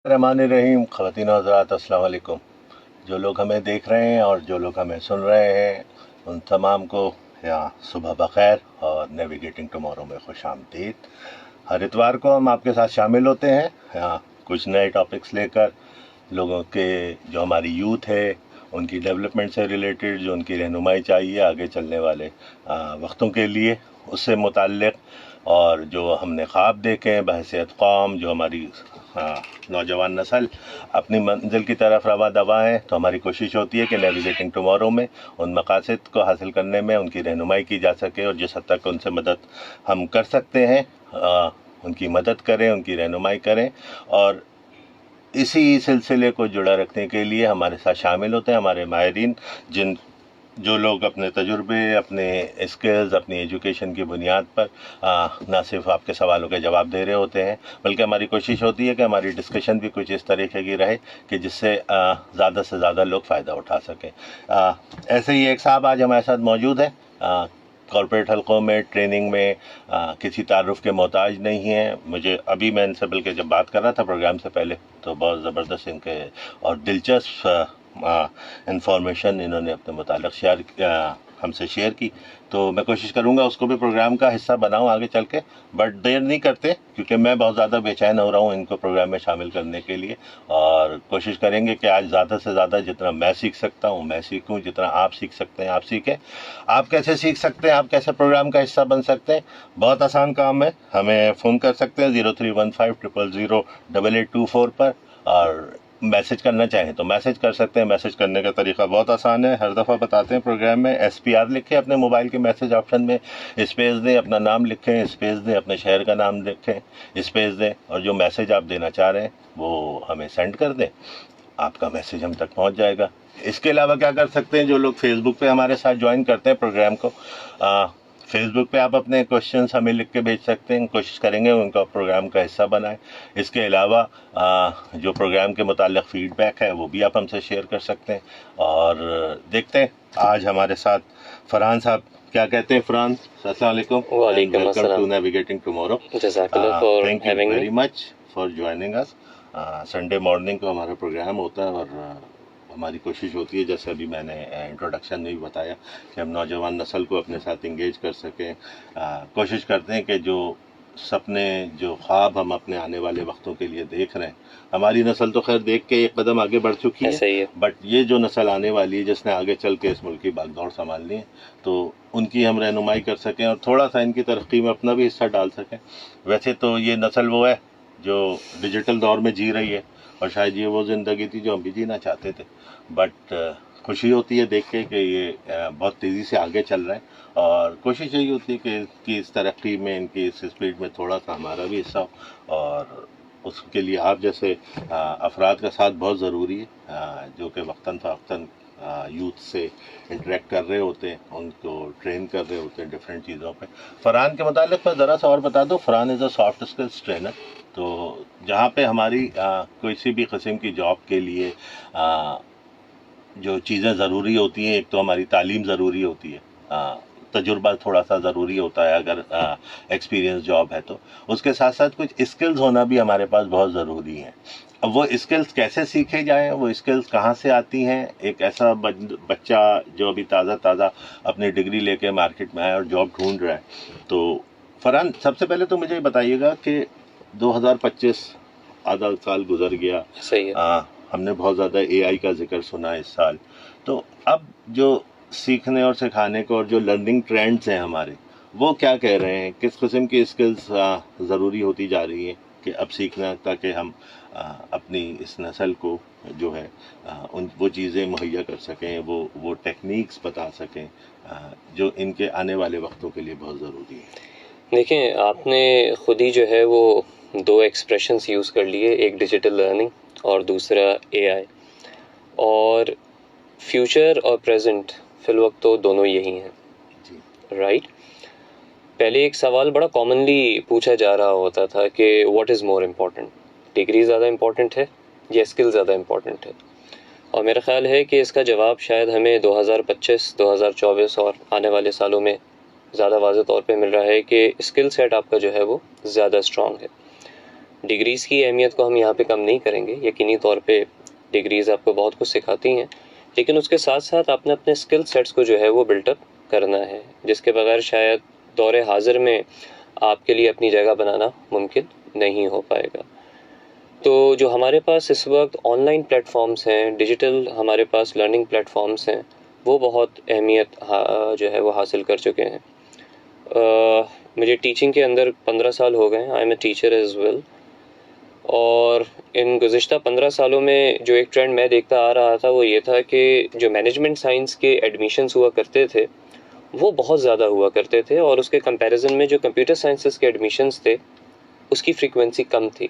रहमानिर्रहीम। ख़वातीन व हज़रात, अस्सलाम वालेकुम। जो लोग हमें देख रहे हैं और जो लोग हमें सुन रहे हैं, उन तमाम को यहाँ सुबह बखैर और नेविगेटिंग टुमारो में खुश आमदीद। हर इतवार को हम आपके साथ शामिल होते हैं यहाँ कुछ नए टॉपिक्स लेकर, लोगों के जो हमारी यूथ है उनकी डेवलपमेंट से रिलेटेड, जो उनकी रहनुमाई चाहिए आगे चलने वाले वक्तों के लिए, उससे मुताल्लिक़, और जो हमने ख्वाब देखे हैं बहैसियत कौम, जो हमारी नौजवान नस्ल अपनी मंजिल की तरफ रवा दवा है, तो हमारी कोशिश होती है कि नेविगेटिंग टुमारो में उन मकासद को हासिल करने में उनकी रहनुमाई की जा सके, और जिस हद तक उनसे मदद हम कर सकते हैं उनकी मदद करें, उनकी रहनुमाई करें। और इसी सिलसिले को जुड़ा रखने के लिए हमारे साथ शामिल होते हैं हमारे माहिरीन, जो लोग अपने तजुर्बे, अपने स्किल्स, अपनी एजुकेशन की बुनियाद पर ना सिर्फ आपके सवालों के जवाब दे रहे होते हैं, बल्कि हमारी कोशिश होती है कि हमारी डिस्कशन भी कुछ इस तरीके की रहे कि जिससे ज़्यादा से ज़्यादा लोग फ़ायदा उठा सकें। ऐसे ही एक साहब आज हमारे साथ मौजूद हैं, कॉर्पोरेट हलकों में, ट्रेनिंग में किसी तारुफ के मोहताज नहीं हैं। मुझे अभी मैं इनसे बल्कि जब बात कर रहा था प्रोग्राम से पहले, तो बहुत ज़बरदस्त इनके और दिलचस्प इंफॉर्मेशन इन्होंने अपने मुतालिक हमसे शेयर की, तो मैं कोशिश करूंगा उसको भी प्रोग्राम का हिस्सा बनाऊं आगे चल के। बट देर नहीं करते, क्योंकि मैं बहुत ज़्यादा बेचैन हो रहा हूं इनको प्रोग्राम में शामिल करने के लिए, और कोशिश करेंगे कि आज ज़्यादा से ज़्यादा जितना मैं सीख सकता हूं मैं सीखूं, जितना आप सीख सकते हैं आप सीखें। आप कैसे सीख सकते हैं, आप कैसे प्रोग्राम का हिस्सा बन सकते हैं? बहुत आसान काम है, हमें फ़ोन कर सकते हैं 0315000824 पर, और मैसेज करना चाहें तो मैसेज कर सकते हैं। मैसेज करने का तरीका बहुत आसान है, हर दफ़ा बताते हैं प्रोग्राम में। SPR लिखें अपने मोबाइल के मैसेज ऑप्शन में, स्पेस दें, अपना नाम लिखें, स्पेस दें, अपने शहर का नाम लिखें, स्पेस दें, और जो मैसेज आप देना चाह रहे हैं वो हमें सेंड कर दें, आपका मैसेज हम तक पहुंच जाएगा। इसके अलावा क्या कर सकते हैं, जो लोग फेसबुक पे हमारे साथ ज्वाइन करते हैं प्रोग्राम को, फेसबुक पे आप अपने क्वेश्चंस हमें लिख के भेज सकते हैं, कोशिश करेंगे उनका प्रोग्राम का हिस्सा बनाएं। इसके अलावा जो प्रोग्राम के मुताल्लिक़ फ़ीडबैक है वो भी आप हमसे शेयर कर सकते हैं। और देखते हैं आज हमारे साथ फ़रहान साहब क्या कहते हैं। फ़रहान, अस्सलाम वालेकुम। वालेकुम वेलकम अस्सलाम। To navigating tomorrow. जज़ाकल्लाह for thank you having me. Very much for joining us. Sunday morning को हमारा प्रोग्राम होता है, और हमारी कोशिश होती है, जैसे अभी मैंने इंट्रोडक्शन में भी बताया, कि हम नौजवान नस्ल को अपने साथ इंगेज कर सकें। कोशिश करते हैं कि जो सपने, जो ख्वाब हम अपने आने वाले वक्तों के लिए देख रहे हैं, हमारी नस्ल तो खैर देख के एक कदम आगे बढ़ चुकी है, सही है। बट ये जो नस्ल आने वाली है जिसने आगे चल के इस मुल्क की बागडोर संभालनी है, तो उनकी हम रहनुमाई कर सकें और थोड़ा सा इनकी तरक्की में अपना भी हिस्सा डाल सकें। वैसे तो ये नस्ल वो है जो डिजिटल दौर में जी रही है, और शायद ये वो ज़िंदगी थी जो हम भी जीना चाहते थे, बट खुशी होती है देख के कि ये बहुत तेज़ी से आगे चल रहे हैं, और कोशिश यही होती है कि इस तरक्की में, इनकी इस स्पीड में थोड़ा सा हमारा भी हिस्सा हो, और उसके लिए आप जैसे अफराद का साथ बहुत ज़रूरी है, जो कि वक्तन फ़वक्तन यूथ से इंटरेक्ट कर रहे होते हैं, उनको ट्रेन कर रहे होते हैं डिफरेंट चीज़ों पे। फ़रहान के मुतालिक मैं ज़रा सा और बता दूँ, Farhan is a soft skills trainer. तो जहाँ पे हमारी किसी भी किस्म की जॉब के लिए जो चीज़ें ज़रूरी होती हैं, एक तो हमारी तालीम ज़रूरी होती है, तजुर्बा थोड़ा सा ज़रूरी होता है अगर एक्सपीरियंस जॉब है, तो उसके साथ साथ कुछ स्किल्स होना भी हमारे पास बहुत ज़रूरी है। अब वो स्किल्स कैसे सीखे जाएं, वो स्किल्स कहाँ से आती हैं? एक ऐसा बच्चा जो अभी ताज़ा अपनी डिग्री लेके मार्केट में आया और जॉब ढूंढ रहा है, तो फ़रहान सबसे पहले तो मुझे बताइएगा कि 2025 आधा साल गुजर गया, सही है। हमने बहुत ज़्यादा AI का जिक्र सुना इस साल, तो अब जो सीखने और सिखाने को और जो लर्निंग ट्रेंड्स हैं हमारे, वो क्या कह रहे हैं? किस किस्म की स्किल्स ज़रूरी होती जा रही हैं कि अब सीखना, ताकि हम अपनी इस नस्ल को जो है उन वो चीज़ें मुहैया कर सकें, वो टेक्निक्स बता सकें जो इनके आने वाले वक्तों के लिए बहुत ज़रूरी है। देखें, आपने ख़ुद ही जो है वो दो एक्सप्रेशंस यूज़ कर लिए, एक डिजिटल लर्निंग और दूसरा AI। और फ्यूचर और प्रेजेंट फ़िलवक्त तो दोनों यही हैं, राइट। पहले एक सवाल बड़ा कॉमनली पूछा जा रहा होता था कि what is more important, degree ज़्यादा इम्पॉर्टेंट है या स्किल ज़्यादा इम्पॉर्टेंट है? और मेरा ख़्याल है कि इसका जवाब शायद हमें 2025, 2024 और आने वाले सालों में ज़्यादा वाज़ेह तौर पे मिल रहा है कि स्किल सेट आपका जो है वो ज़्यादा स्ट्रॉन्ग है। डिग्रीज़ की अहमियत को हम यहाँ पे कम नहीं करेंगे, यकीनी तौर पे डिग्रीज़ आपको बहुत कुछ सिखाती हैं, लेकिन उसके साथ साथ आपने अपने स्किल सेट्स को जो है वो बिल्टअप करना है, जिसके बगैर शायद दौरे हाजिर में आपके लिए अपनी जगह बनाना मुमकिन नहीं हो पाएगा। तो जो हमारे पास इस वक्त ऑनलाइन प्लेटफॉर्म्स हैं, डिजिटल हमारे पास लर्निंग प्लेटफॉर्म्स हैं, वो बहुत अहमियत जो है वो हासिल कर चुके हैं। मुझे टीचिंग के अंदर 15 साल हो गए, I am a teacher as well, और इन गुज़िश्ता 15 सालों में जो एक ट्रेंड मैं देखता आ रहा था वो ये था कि जो मैनेजमेंट साइंस के एडमिशन्स हुआ करते थे वो बहुत ज़्यादा हुआ करते थे, और उसके कंपैरिजन में जो कंप्यूटर साइंसेस के एडमिशन्स थे उसकी फ्रीक्वेंसी कम थी।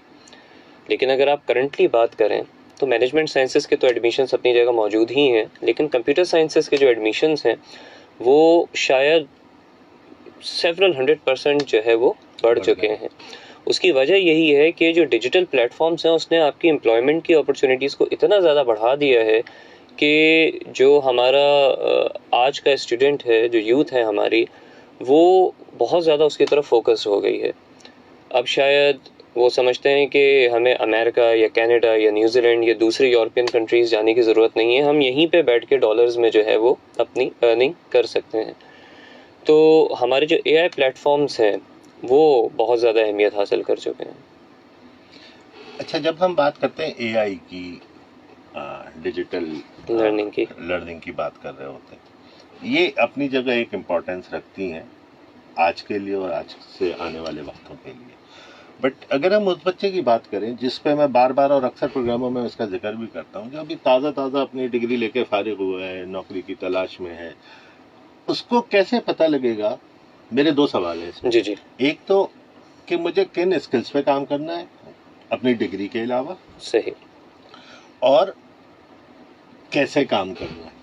लेकिन अगर आप करंटली बात करें तो मैनेजमेंट साइंसेस के तो एडमिशन्स अपनी जगह मौजूद ही हैं, लेकिन कंप्यूटर साइंसेस के जो एडमिशन्स हैं वो शायद सेवरल 100% जो है वो बढ़ चुके हैं। उसकी वजह यही है कि जो डिजिटल प्लेटफॉर्म्स हैं उसने आपकी एम्प्लॉयमेंट की अपॉर्चुनिटीज़ को इतना ज़्यादा बढ़ा दिया है कि जो हमारा आज का स्टूडेंट है, जो यूथ है हमारी, वो बहुत ज़्यादा उसकी तरफ फोकस हो गई है। अब शायद वो समझते हैं कि हमें अमेरिका या कनाडा या न्यूजीलैंड या दूसरी यूरोपियन कंट्रीज़ जाने की ज़रूरत नहीं है, हम यहीं पे बैठ के डॉलर्स में जो है वो अपनी अर्निंग कर सकते हैं। तो हमारे जो एआई प्लेटफॉर्म्स हैं वो बहुत ज़्यादा अहमियत हासिल कर चुके हैं। अच्छा, जब हम बात करते हैं एआई की, डिजिटल लर्निंग की बात कर रहे होते हैं, ये अपनी जगह एक इम्पोर्टेंस रखती हैं आज के लिए और आज से आने वाले वक्तों के लिए। बट अगर हम उस बच्चे की बात करें जिस पे मैं बार बार और अक्सर प्रोग्रामों में इसका जिक्र भी करता हूँ, जो अभी ताज़ा अपनी डिग्री लेके फारिग हुआ है, नौकरी की तलाश में है, उसको कैसे पता लगेगा? मेरे दो सवाल हैं इसमें। जी। एक तो कि मुझे किन स्किल्स पे काम करना है अपनी डिग्री के अलावा, सही, और कैसे काम करना है।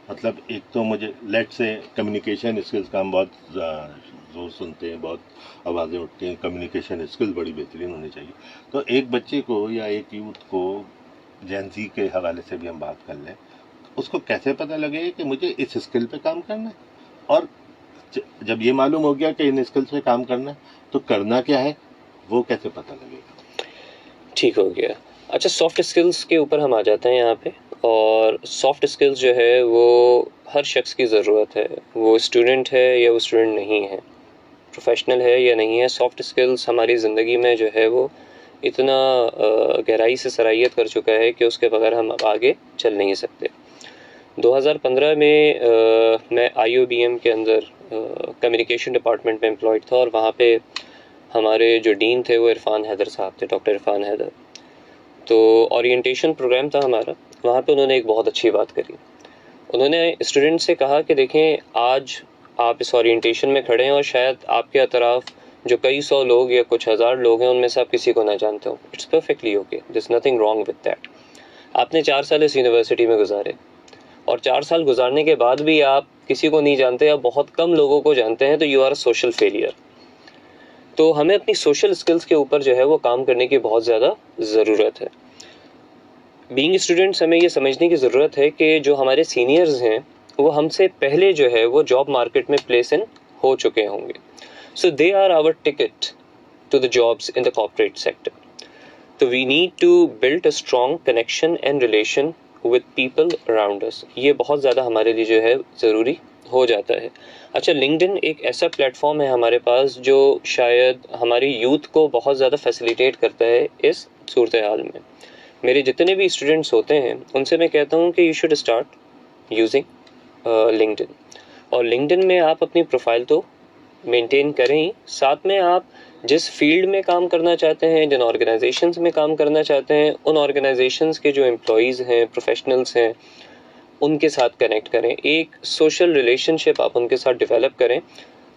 मतलब एक तो मुझे लेट से कम्युनिकेशन स्किल्स का हम बहुत जोर सुनते हैं, बहुत आवाज़ें उठती हैं, कम्युनिकेशन स्किल्स बड़ी बेहतरीन होनी चाहिए। तो एक बच्चे को या एक यूथ को जेन ज़ी के हवाले से भी हम बात कर लें, उसको कैसे पता लगे कि मुझे इस स्किल पे काम करना है, और जब ये मालूम हो गया कि इन स्किल्स पे काम करना है तो करना क्या है, वो कैसे पता लगेगा? ठीक हो गया। अच्छा, सॉफ्ट स्किल्स के ऊपर हम आ जाते हैं यहाँ पे, और सॉफ्ट स्किल्स जो है वो हर शख्स की ज़रूरत है, वो स्टूडेंट है या वो स्टूडेंट नहीं है, प्रोफेशनल है या नहीं है। सॉफ्ट स्किल्स हमारी ज़िंदगी में जो है वो इतना गहराई से सराहियत कर चुका है कि उसके बगैर हम अब आगे चल नहीं सकते। 2015 में मैं IOBM के अंदर कम्युनिकेशन डिपार्टमेंट में एम्प्लॉयड था, और वहाँ पे हमारे जो डीन थे वो इरफान हैदर साहब थे, डॉक्टर इरफान हैदर। तो ओरिएंटेशन प्रोग्राम था हमारा, वहाँ पे उन्होंने एक बहुत अच्छी बात करी। उन्होंने स्टूडेंट से कहा कि देखें, आज आप इस ओरिएंटेशन में खड़े हैं और शायद आपके अतराफ जो कई सौ लोग या कुछ हज़ार लोग हैं उनमें से आप किसी को ना जानते हो। It's perfectly okay, there is nothing wrong with that. आपने 4 साल इस यूनिवर्सिटी में गुजारे, और 4 साल गुजारने के बाद भी आप किसी को नहीं जानते या बहुत कम लोगों को जानते हैं, तो you are a social failure. तो हमें अपनी सोशल स्किल्स के ऊपर जो है वो काम करने की बहुत ज़्यादा ज़रूरत है। बीइंग स्टूडेंट्स हमें ये समझने की ज़रूरत है कि जो हमारे सीनियर्स हैं वो हमसे पहले जो है वो जॉब मार्केट में प्लेस इन हो चुके होंगे, so they are our ticket to the jobs in the corporate sector. तो we need to build a strong connection and relation with people around us. ये बहुत ज़्यादा हमारे लिए जो है ज़रूरी हो जाता है। अच्छा, लिंक्डइन एक ऐसा प्लेटफॉर्म है हमारे पास जो शायद हमारी यूथ को बहुत ज़्यादा फैसिलिटेट करता है इस सूरत हाल में। मेरे जितने भी स्टूडेंट्स होते हैं उनसे मैं कहता हूँ कि you should start using LinkedIn, और लिंक्डइन में आप अपनी प्रोफाइल तो मेंटेन करें ही, साथ में आप जिस फील्ड में काम करना चाहते हैं, जिन ऑर्गेनाइजेशंस में काम करना चाहते हैं, उन ऑर्गेनाइजेशंस के जो एम्प्लॉयज़ हैं, प्रोफेशनल्स हैं, उनके साथ कनेक्ट करें। एक सोशल रिलेशनशिप आप उनके साथ डेवलप करें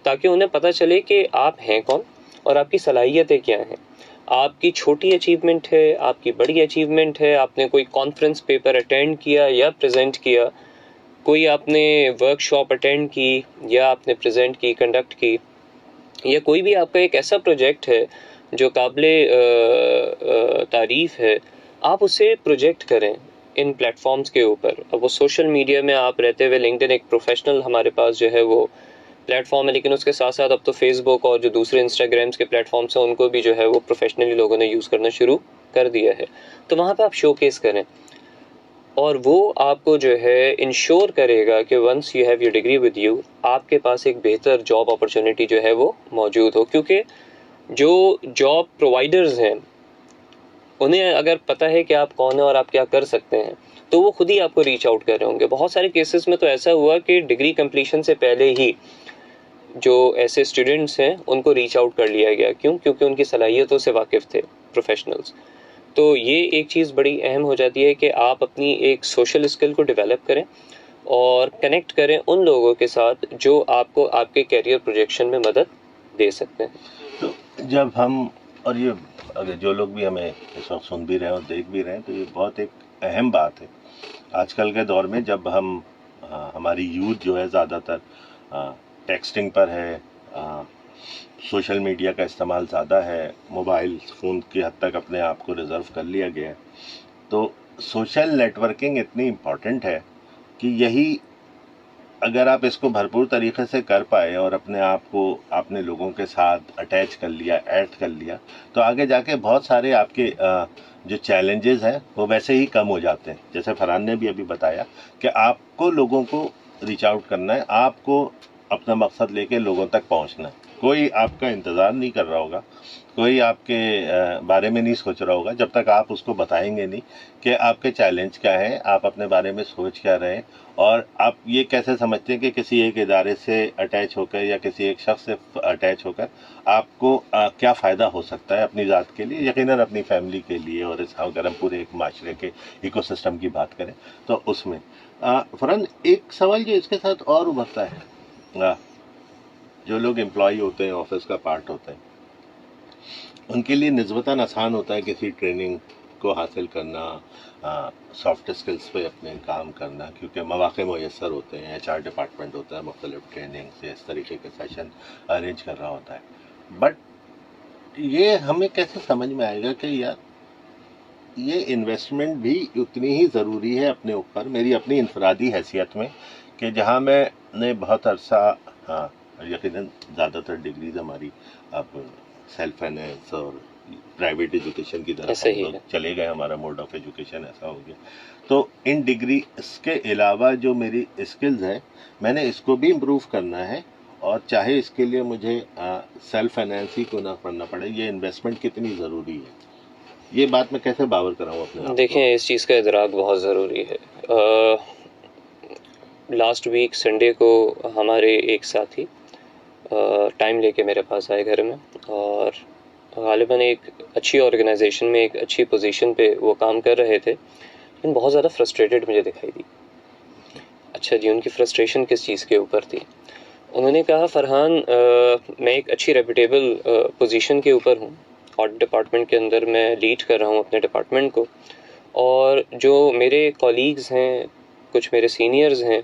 ताकि उन्हें पता चले कि आप हैं कौन और आपकी सलाहियतें क्या हैं। आपकी छोटी अचीवमेंट है, आपकी बड़ी अचीवमेंट है, आपने कोई कॉन्फ्रेंस पेपर अटेंड किया या प्रेजेंट किया, कोई आपने वर्कशॉप अटेंड की या आपने प्रेजेंट की, कंडक्ट की, या कोई भी आपका एक ऐसा प्रोजेक्ट है जो काबिले तारीफ़ है, आप उसे प्रोजेक्ट करें इन प्लेटफॉर्म्स के ऊपर। अब वो सोशल मीडिया में आप रहते हुए लिंक्डइन एक प्रोफेशनल हमारे पास जो है वो प्लेटफॉर्म है, लेकिन उसके साथ साथ अब तो फेसबुक और जो दूसरे इंस्टाग्राम्स के प्लेटफॉर्म्स हैं उनको भी जो है वो प्रोफेशनली लोगों ने यूज़ करना शुरू कर दिया है। तो वहाँ पे आप शोकेस करें और वो आपको जो है इंश्योर करेगा कि once you have your degree with you, आपके पास एक बेहतर जॉब अपॉर्चुनिटी जो है वो मौजूद हो। क्योंकि जो जॉब प्रोवाइडर्स हैं उन्हें अगर पता है कि आप कौन है और आप क्या कर सकते हैं, तो वो खुद ही आपको रीच आउट कर रहे होंगे। बहुत सारे केसेस में तो ऐसा हुआ कि डिग्री कंप्लीशन से पहले ही जो ऐसे स्टूडेंट्स हैं उनको रीच आउट कर लिया गया। क्यों? क्योंकि उनकी सलाहियतों से वाकिफ़ थे प्रोफेशनल्स। तो ये एक चीज़ बड़ी अहम हो जाती है कि आप अपनी एक सोशल स्किल को डेवलप करें और कनेक्ट करें उन लोगों के साथ जो आपको आपके करियर प्रोजेक्शन में मदद दे सकते हैं। तो जब हम, और ये अगर जो लोग भी हमें इस वक्त सुन भी रहे हैं और देख भी रहे हैं, तो ये बहुत एक अहम बात है आजकल के दौर में, जब हम हमारी यूथ जो है ज़्यादातर टेक्सटिंग पर है, सोशल मीडिया का इस्तेमाल ज़्यादा है, मोबाइल फ़ोन की हद तक अपने आप को रिज़र्व कर लिया गया है। तो सोशल नेटवर्किंग इतनी इम्पॉर्टेंट है कि यही अगर आप इसको भरपूर तरीके से कर पाए और अपने आप को आपने लोगों के साथ अटैच कर लिया, ऐड कर लिया, तो आगे जाके बहुत सारे आपके जो चैलेंजेस हैं वो वैसे ही कम हो जाते हैं। जैसे फरहान ने भी अभी बताया कि आपको लोगों को रीच आउट करना है, आपको अपना मकसद लेके लोगों तक पहुंचना है। कोई आपका इंतज़ार नहीं कर रहा होगा, कोई आपके बारे में नहीं सोच रहा होगा जब तक आप उसको बताएंगे नहीं कि आपके चैलेंज क्या हैं, आप अपने बारे में सोच क्या रहे हैं, और आप ये कैसे समझते हैं कि किसी एक इदारे से अटैच होकर या किसी एक शख्स से अटैच होकर आपको क्या फ़ायदा हो सकता है अपनी ज़ात के लिए, यकीनन अपनी फैमिली के लिए, और इस अगर हम पूरे एक माशरे के इकोसिस्टम की बात करें तो उसमें फरहान एक सवाल जो इसके साथ और उभरता है, जो लोग एम्प्लॉय होते हैं, ऑफिस का पार्ट होते हैं, उनके लिए निस्बतन आसान होता है किसी ट्रेनिंग को हासिल करना, सॉफ्ट स्किल्स पे अपने काम करना, क्योंकि मौक़े मुयस्सर होते हैं, HR डिपार्टमेंट होता है, मुख्तलिफ ट्रेनिंग से इस तरीके के सेशन अरेंज कर रहा होता है। बट ये हमें कैसे समझ में आएगा कि यार ये इन्वेस्टमेंट भी उतनी ही ज़रूरी है अपने ऊपर, मेरी अपनी इनफरादी हैसियत में, कि जहाँ मैंने बहुत अरसा, हाँ यकीनन ज़्यादातर डिग्रीज हमारी अब सेल्फ फाइनेंस और प्राइवेट एजुकेशन की तरफ ऐसा ही हम लोग है। चले गए, हमारा मोड ऑफ एजुकेशन ऐसा हो गया। तो इन डिग्री इसके अलावा जो मेरी स्किल्स है, मैंने इसको भी इम्प्रूव करना है, और चाहे इसके लिए मुझे सेल्फ फाइनेंस ही को ना पढ़ना पड़े, ये इन्वेस्टमेंट कितनी ज़रूरी है, ये बात मैं कैसे बावर कराऊँ अपने आप को? देखें, इस चीज़ का इदराक बहुत ज़रूरी है। लास्ट वीक संडे को हमारे एक साथी टाइम लेके मेरे पास आए घर में, और ग़ालिबन एक अच्छी ऑर्गेनाइजेशन में एक अच्छी पोजीशन पे वो काम कर रहे थे, लेकिन बहुत ज़्यादा फ्रस्ट्रेटेड मुझे दिखाई दी। अच्छा जी, उनकी फ्रस्ट्रेशन किस चीज़ के ऊपर थी? उन्होंने कहा, फरहान मैं एक अच्छी रेपुटेबल पोजीशन के ऊपर हूँ, ऑडिट डिपार्टमेंट के अंदर मैं लीड कर रहा हूँ अपने डिपार्टमेंट को, और जो मेरे कॉलीग्स हैं, कुछ मेरे सीनियर्स हैं,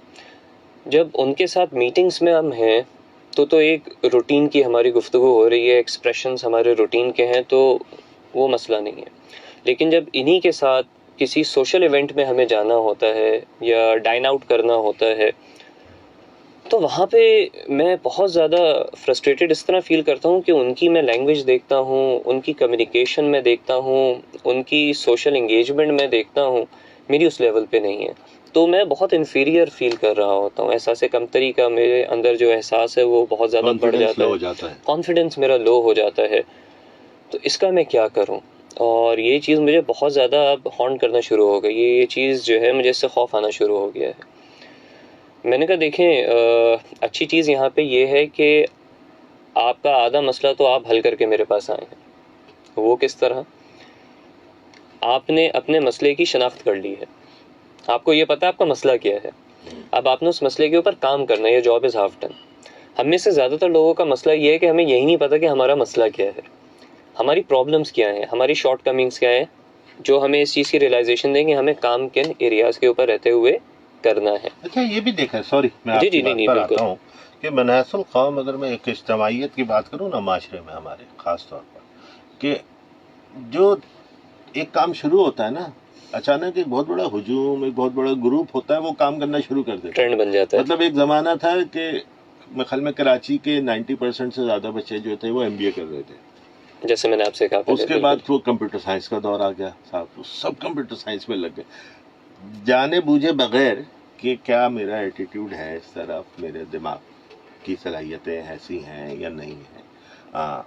जब उनके साथ मीटिंग्स में हम हैं तो एक रूटीन की हमारी गुफ्तगू हो रही है, एक्सप्रेशंस हमारे रूटीन के हैं, तो वो मसला नहीं है। लेकिन जब इन्हीं के साथ किसी सोशल इवेंट में हमें जाना होता है या डाइन आउट करना होता है, तो वहाँ पे मैं बहुत ज़्यादा फ्रस्ट्रेटेड इस तरह फ़ील करता हूँ कि उनकी मैं लैंग्वेज देखता हूँ, उनकी कम्युनिकेशन में देखता हूँ, उनकी सोशल इंगेजमेंट में देखता हूँ, मेरी उस लेवल पे नहीं है। तो मैं बहुत इन्फीरियर फील कर रहा होता हूँ, एहसास कमतरी का मेरे अंदर जो एहसास है वो बहुत ज़्यादा बढ़ जाता है, कॉन्फिडेंस मेरा लो हो जाता है। तो इसका मैं क्या करूँ? और ये चीज़ मुझे बहुत ज़्यादा अब हॉन्ट करना शुरू हो गई, ये चीज़ जो है मुझे इससे खौफ आना शुरू हो गया है। मैंने कहा, देखें, अच्छी चीज़ यहाँ पे ये है कि आपका आधा मसला तो आप हल करके मेरे पास आए हैं। वो किस तरह? आपने अपने मसले की शनाख्त कर ली है, आपको ये पता है आपका मसला क्या है, अब आपने उस मसले के ऊपर काम करना है, ये जॉब इज़ हाफ डन। हम में से ज़्यादातर लोगों का मसला ये है कि हमें यही नहीं पता कि हमारा मसला क्या है, हमारी प्रॉब्लम्स क्या हैं, हमारी शॉर्ट कमिंग्स क्या हैं, जो हमें इस चीज़ की रियलाइजेशन देंगे हमें काम किन एरियाज़ के ऊपर रहते हुए करना है। अच्छा, ये भी देखा है, सॉरी मैं जी आपकी जी बात नहीं, पर बिल्कुल। आता हूँ कि मनासुल कौम, अगर मैं एक इज्तमाइयत की बात करूँ ना माशरे में हमारे ख़ास तौर पर, कि जो एक काम शुरू होता है ना, अचानक एक बहुत बड़ा हुजूम, एक बहुत बड़ा ग्रुप होता है, वो काम करना शुरू कर देता है, ट्रेंड बन जाता है। मतलब एक ज़माना था कि मेरे ख्याल में कराची के 90% से ज़्यादा बच्चे जो थे वो MBA कर रहे थे। जैसे मैंने आपसे कहा, उसके बाद वो कंप्यूटर साइंस का दौर आ गया साहब, तो सब कंप्यूटर साइंस में लग गए, जाने बूझे बगैर कि क्या मेरा एटीट्यूड है इस तरफ, मेरे दिमाग की सलाहियतें ऐसी हैं या नहीं है।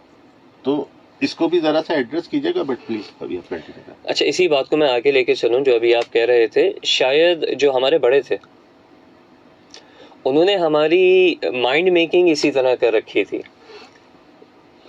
तो इसको भी ज़रा सा एड्रेस कीजिएगा, बट प्लीज़ अभी आप कंटिन्यू करें। अच्छा, इसी बात को मैं आगे लेके चलूं जो अभी आप कह रहे थे। शायद जो हमारे बड़े थे उन्होंने हमारी माइंड मेकिंग इसी तरह कर रखी थी।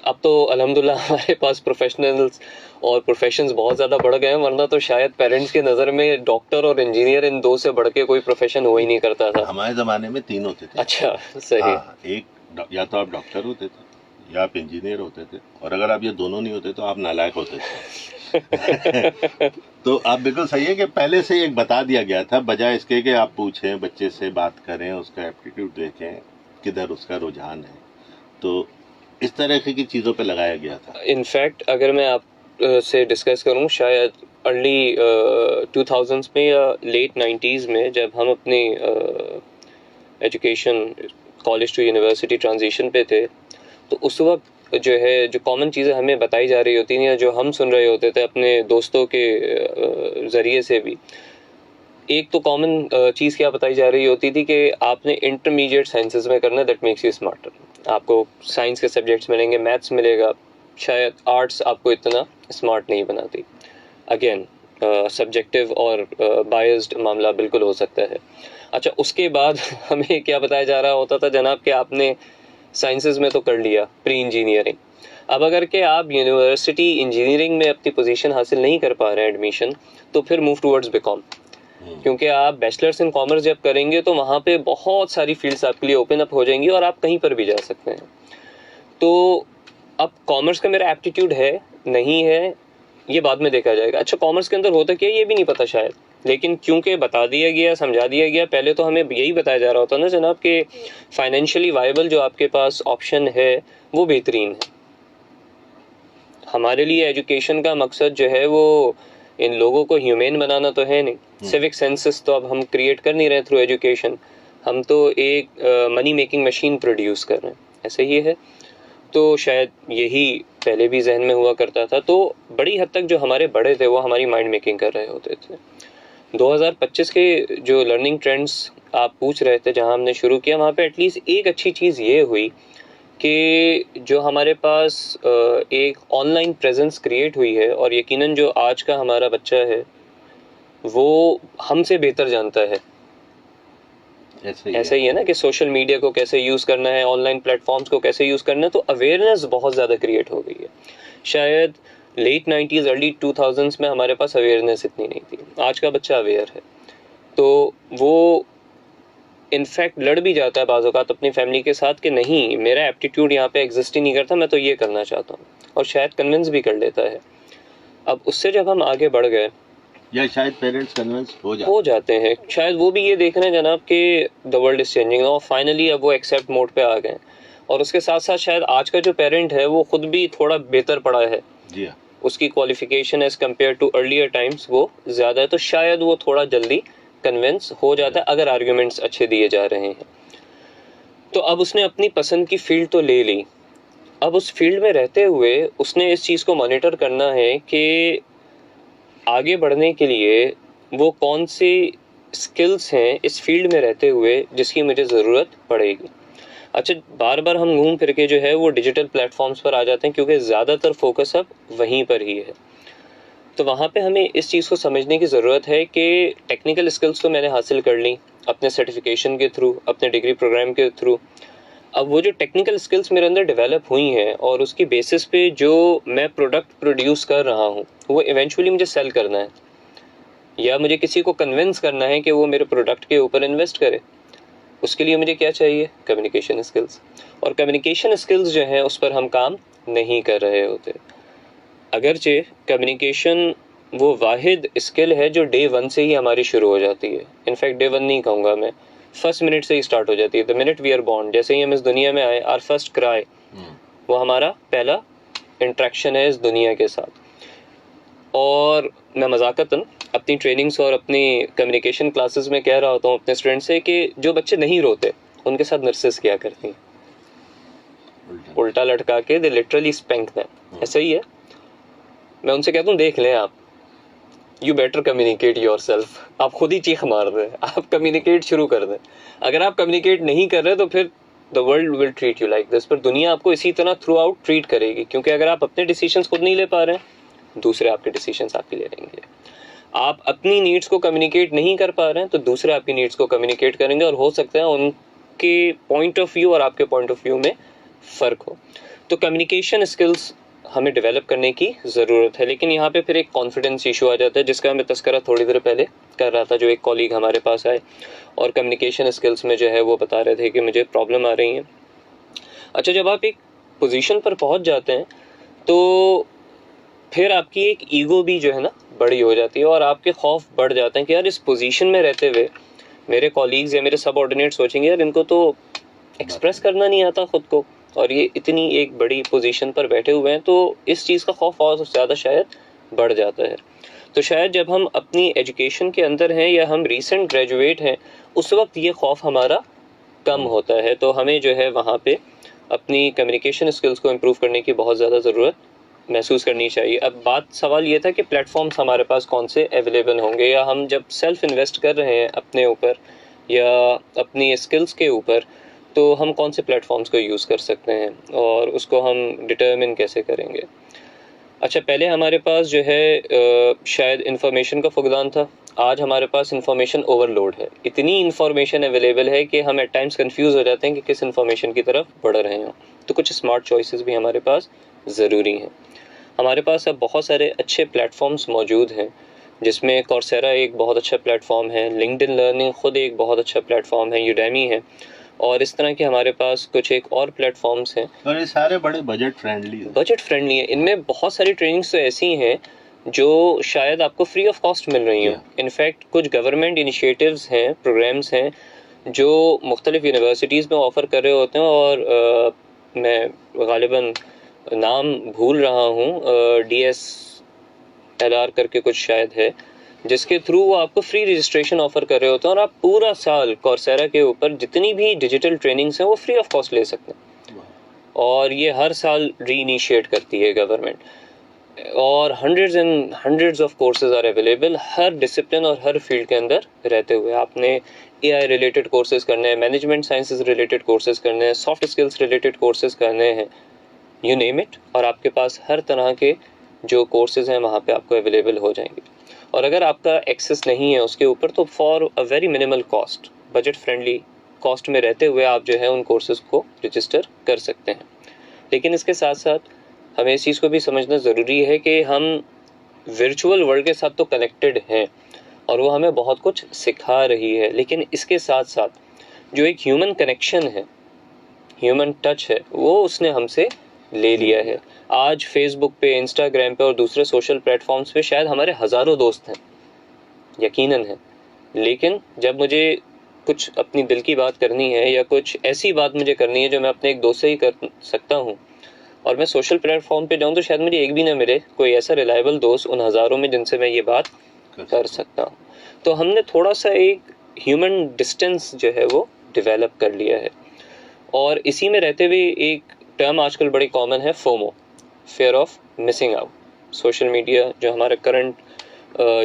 अब तो अल्हम्दुलिल्लाह हमारे पास प्रोफेशनल्स और प्रोफेशंस बहुत ज़्यादा बढ़ गए हैं, वरना तो शायद पेरेंट्स के नज़र में डॉक्टर और इंजीनियर इन दो से बढ़ के कोई प्रोफेशन हो ही नहीं करता था। हमारे ज़माने में 3 होते थे। अच्छा, सही। हाँ, एक या तो आप डॉक्टर होते थे या आप इंजीनियर होते थे, और अगर आप ये दोनों नहीं होते तो आप नालायक होते थे। तो आप बिल्कुल सही है कि पहले से एक बता दिया गया था, बजाय इसके कि आप पूछें, बच्चे से बात करें, उसका एप्टीट्यूड देखें, किधर उसका रुझान है, तो इस तरह की चीज़ों पे लगाया गया था। इनफैक्ट अगर मैं आप से डिस्कस करूं, शायद अर्ली 2000s में या लेट 90s में जब हम अपनी education college to university transition पे थे, तो उस वक्त जो है जो कॉमन चीज़ें हमें बताई जा रही होती थी या जो हम सुन रहे होते थे अपने दोस्तों के ज़रिए से भी, एक तो कॉमन चीज़ क्या बताई जा रही होती थी कि आपने इंटरमीडिएट साइंसेस में करना, दैट मेक्स यू स्मार्टर। आपको साइंस के सब्जेक्ट्स मिलेंगे, मैथ्स मिलेगा, शायद आर्ट्स आपको इतना स्मार्ट नहीं बनाती। अगेन सब्जेक्टिव और बायस्ड मामला बिल्कुल हो सकता है। अच्छा, उसके बाद हमें क्या बताया जा रहा होता था जनाब कि आपने साइंसेस में तो कर लिया प्री इंजीनियरिंग, अब अगर के आप यूनिवर्सिटी इंजीनियरिंग में अपनी पोजीशन हासिल नहीं कर पा रहे हैं एडमिशन, तो फिर मूव टूवर्ड्स बीकॉम, क्योंकि आप बैचलर्स इन कॉमर्स जब करेंगे तो वहाँ पे बहुत सारी फील्ड्स आपके लिए ओपन अप हो जाएंगी और आप कहीं पर भी जा सकते हैं। तो अब कॉमर्स का मेरा एप्टीट्यूड है नहीं है ये बाद में देखा जाएगा। अच्छा, कॉमर्स के अंदर होता क्या है ये भी नहीं पता शायद, लेकिन क्योंकि बता दिया गया, समझा दिया गया, पहले तो हमें यही बताया जा रहा होता ना जनाब कि फाइनेंशियली वायबल जो आपके पास ऑप्शन है वो बेहतरीन है। हमारे लिए एजुकेशन का मकसद जो है वो इन लोगों को ह्यूमन बनाना तो है नहीं। सिविक सेंसेस तो अब हम क्रिएट कर नहीं रहे थ्रू एजुकेशन, हम तो एक मनी मेकिंग मशीन प्रोड्यूस कर रहे हैं, ऐसे ही है। तो शायद यही पहले भी जहन में हुआ करता था। तो बड़ी हद तक जो हमारे बड़े थे वो हमारी माइंड मेकिंग कर रहे होते थे। 2025 के जो लर्निंग ट्रेंड्स आप पूछ रहे थे, जहां हमने शुरू किया, वहाँ पे एटलीस्ट एक अच्छी चीज़ ये हुई कि जो हमारे पास एक ऑनलाइन प्रेजेंस क्रिएट हुई है, और यकीनन जो आज का हमारा बच्चा है वो हमसे बेहतर जानता है। ऐसा ही है ना कि सोशल मीडिया को कैसे यूज़ करना है, ऑनलाइन प्लेटफॉर्म्स को कैसे यूज़ करना है, तो अवेयरनेस बहुत ज़्यादा क्रिएट हो गई है। शायद लेट 90s अर्ली 2000s में हमारे पास अवेयरनेस इतनी नहीं थी। आज का बच्चा अवेयर है, तो वो इनफैक्ट लड़ भी जाता है बाज़ औक़ात अपनी फैमिली के साथ कि नहीं, मेरा एप्टीट्यूड यहाँ पे एग्जिस्ट ही नहीं करता, मैं तो ये करना चाहता हूँ, और शायद कन्विंस भी कर लेता है। अब उससे जब हम आगे बढ़ गए, या शायद पेरेंट्स कन्विंस हो जाते हैं, शायद वो भी ये देख रहे हैं जनाब कि द वर्ल्ड इज चेंजिंग, और फाइनली अब वो एक्सेप्ट मोड पे आ गए। और उसके साथ साथ शायद आज का जो पेरेंट है वो खुद भी थोड़ा बेहतर पढ़ा है जी हाँ, उसकी qualification as compare to earlier times वो ज़्यादा है, तो शायद वो थोड़ा जल्दी कन्विंस हो जाता है अगर आर्ग्यूमेंट्स अच्छे दिए जा रहे हैं। तो अब उसने अपनी पसंद की फील्ड तो ले ली, अब उस फील्ड में रहते हुए उसने इस चीज़ को मॉनिटर करना है कि आगे बढ़ने के लिए वो कौन सी स्किल्स हैं इस फील्ड में रहते हुए जिसकी मुझे ज़रूरत पड़ेगी। अच्छा, बार बार हम घूम फिर के जो है वो डिजिटल प्लेटफॉर्म्स पर आ जाते हैं, क्योंकि ज़्यादातर फोकस अब वहीं पर ही है। तो वहाँ पे हमें इस चीज़ को समझने की ज़रूरत है कि टेक्निकल स्किल्स तो मैंने हासिल कर ली अपने सर्टिफिकेशन के थ्रू, अपने डिग्री प्रोग्राम के थ्रू। अब वो जो टेक्निकल स्किल्स मेरे अंदर डेवलप हुई हैं और उसकी बेसिस पे जो मैं प्रोडक्ट प्रोड्यूस कर रहा हूँ वो इवेंचुअली मुझे सेल करना है, या मुझे किसी को कन्विंस करना है कि वो मेरे प्रोडक्ट के ऊपर इन्वेस्ट करे। उसके लिए मुझे क्या चाहिए? Communication skills. और कम्युनिकेशन स्किल्स जो हैं उस पर हम काम नहीं कर रहे होते। अगरचे कम्युनिकेशन वो वाहिद स्किल है जो डे 1 से ही हमारी शुरू हो जाती है। इनफैक्ट डे 1 नहीं कहूँगा मैं, फर्स्ट मिनट से ही स्टार्ट हो जाती है। The minute we are born, जैसे ही हम इस दुनिया में आए, आर फर्स्ट क्राई, वो हमारा पहला इंट्रैक्शन है इस दुनिया के साथ। और मैं मजाकतन अपनी ट्रेनिंग्स और अपनी कम्युनिकेशन क्लासेस में कह रहा होता हूँ अपने स्टूडेंट से कि जो बच्चे नहीं रोते उनके साथ नर्सेस किया करती हैं। उल्टा लटका के दे लिटरली स्पैंक देम। ऐसा ही है, मैं उनसे कहता हूँ देख लें आप, यू बेटर कम्युनिकेट योरसेल्फ। आप खुद ही चीख मार दें, आप कम्युनिकेट शुरू कर दें। अगर आप कम्युनिकेट नहीं कर रहे तो फिर the world will treat you like this, पर दुनिया आपको इसी तरह थ्रू आउट ट्रीट करेगी, क्योंकि अगर आप अपने डिसीजंस खुद नहीं ले पा रहे हैं, दूसरे आपके डिसीजंस आपके ले लेंगे। आप अपनी नीड्स को कम्युनिकेट नहीं कर पा रहे हैं तो दूसरे आपकी नीड्स को कम्युनिकेट करेंगे, और हो सकता है उनके पॉइंट ऑफ व्यू और आपके पॉइंट ऑफ व्यू में फ़र्क हो। तो कम्युनिकेशन स्किल्स हमें डेवलप करने की ज़रूरत है। लेकिन यहाँ पे फिर एक कॉन्फिडेंस इशू आ जाता है, जिसका मैं तस्करा थोड़ी देर पहले कर रहा था। जो एक कॉलीग हमारे पास आए और कम्युनिकेशन स्किल्स में जो है वो बता रहे थे कि मुझे प्रॉब्लम आ रही है। अच्छा, जब आप एक पोजीशन पर पहुँच जाते हैं तो फिर आपकी एक ईगो भी जो है ना बड़ी हो जाती है, और आपके खौफ बढ़ जाते हैं कि यार इस पोजीशन में रहते हुए मेरे कॉलीग्स या मेरे सबऑर्डिनेट सोचेंगे यार इनको तो एक्सप्रेस करना नहीं आता खुद को, और ये इतनी एक बड़ी पोजीशन पर बैठे हुए हैं, तो इस चीज़ का खौफ और ज़्यादा शायद बढ़ जाता है। तो शायद जब हम अपनी एजुकेशन के अंदर हैं या हम रीसेंट ग्रेजुएट हैं, उस वक्त ये खौफ हमारा कम होता है। तो हमें जो है वहाँ पे अपनी कम्युनिकेशन स्किल्स को इम्प्रूव करने की बहुत ज़्यादा ज़रूरत महसूस करनी चाहिए। अब सवाल ये था कि प्लेटफॉर्म्स हमारे पास कौन से अवेलेबल होंगे, या हम जब सेल्फ इन्वेस्ट कर रहे हैं अपने ऊपर या अपनी स्किल्स के ऊपर, तो हम कौन से प्लेटफॉर्म्स को यूज़ कर सकते हैं और उसको हम डिटर्मिन कैसे करेंगे। अच्छा, पहले हमारे पास जो है शायद इन्फॉर्मेशन का फुकदान था, आज हमारे पास इन्फॉर्मेशन ओवरलोड है। इतनी इन्फॉर्मेशन अवेलेबल है कि हम एट टाइम्स कंफ्यूज हो जाते हैं कि किस इन्फॉर्मेशन की तरफ बढ़ रहे हों। तो कुछ स्मार्ट चॉइसेस भी हमारे पास ज़रूरी हैं। हमारे पास अब बहुत सारे अच्छे प्लेटफॉर्म्स मौजूद हैं, जिसमें कॉर्सेरा एक बहुत अच्छा प्लेटफॉर्म है, लिंक्डइन लर्निंग ख़ुद एक बहुत अच्छा प्लेटफॉर्म है, यूडेमी है, और इस तरह के हमारे पास कुछ एक और प्लेटफॉर्म्स हैं। और ये सारे बड़े बजट फ्रेंडली है। इनमें बहुत सारी ट्रेनिंग्स तो ऐसी हैं जो शायद आपको फ्री ऑफ कॉस्ट मिल रही हैं। इनफैक्ट कुछ गवर्नमेंट इनिशिएटिव्स हैं, प्रोग्राम्स हैं जो मुख्तलिफ यूनिवर्सिटीज़ में ऑफ़र कर रहे होते हैं, और मैं गालिबन नाम भूल रहा हूँ, DSLR करके कुछ शायद है, जिसके थ्रू वो आपको फ्री रजिस्ट्रेशन ऑफ़र कर रहे होते हैं, और आप पूरा साल कॉर्सेरा के ऊपर जितनी भी डिजिटल ट्रेनिंग्स हैं वो फ्री ऑफ कॉस्ट ले सकते हैं। और ये हर साल रीइनिशिएट करती है गवर्नमेंट, और hundreds and hundreds of courses are available हर डिसिप्लिन और हर फील्ड के अंदर रहते हुए। आपने AI रिलेटेड कोर्सेज करने हैं, मैनेजमेंट साइंसेज रिलेटेड कोर्सेज करने हैं, सॉफ्ट स्किल्स रिलेटेड कोर्सेज करने हैं, यू नेम इट, और आपके पास हर तरह के जो कोर्सेज हैं वहाँ पे आपको अवेलेबल हो जाएंगे। और अगर आपका एक्सेस नहीं है उसके ऊपर, तो for a very minimal cost, budget friendly cost में रहते हुए आप जो है उन कोर्सेज को रजिस्टर कर सकते हैं। लेकिन इसके साथ साथ हमें इस चीज़ को भी समझना ज़रूरी है कि हम वर्चुअल वर्ल्ड के साथ तो कनेक्टेड हैं और वो हमें बहुत कुछ सिखा रही है, लेकिन इसके साथ साथ जो एक ह्यूमन कनेक्शन है, ह्यूमन टच है, वो उसने हमसे ले लिया है। आज फेसबुक पे, इंस्टाग्राम पे और दूसरे सोशल प्लेटफॉर्म्स पे शायद हमारे हज़ारों दोस्त हैं, यकीनन है, लेकिन जब मुझे कुछ अपनी दिल की बात करनी है या कुछ ऐसी बात मुझे करनी है जो मैं अपने एक दोस्त से ही कर सकता हूँ, और मैं सोशल प्लेटफॉर्म पे जाऊँ, तो शायद मुझे एक भी ना मिले कोई ऐसा रिलायबल दोस्त उन हज़ारों में जिनसे मैं ये बात कर सकता हूँ। तो हमने थोड़ा सा एक ह्यूमन डिस्टेंस जो है वो डेवलप कर लिया है। और इसी में रहते हुए एक टर्म आजकल बड़ी कॉमन है, FOMO, fair of missing out. Social media जो हमारा करंट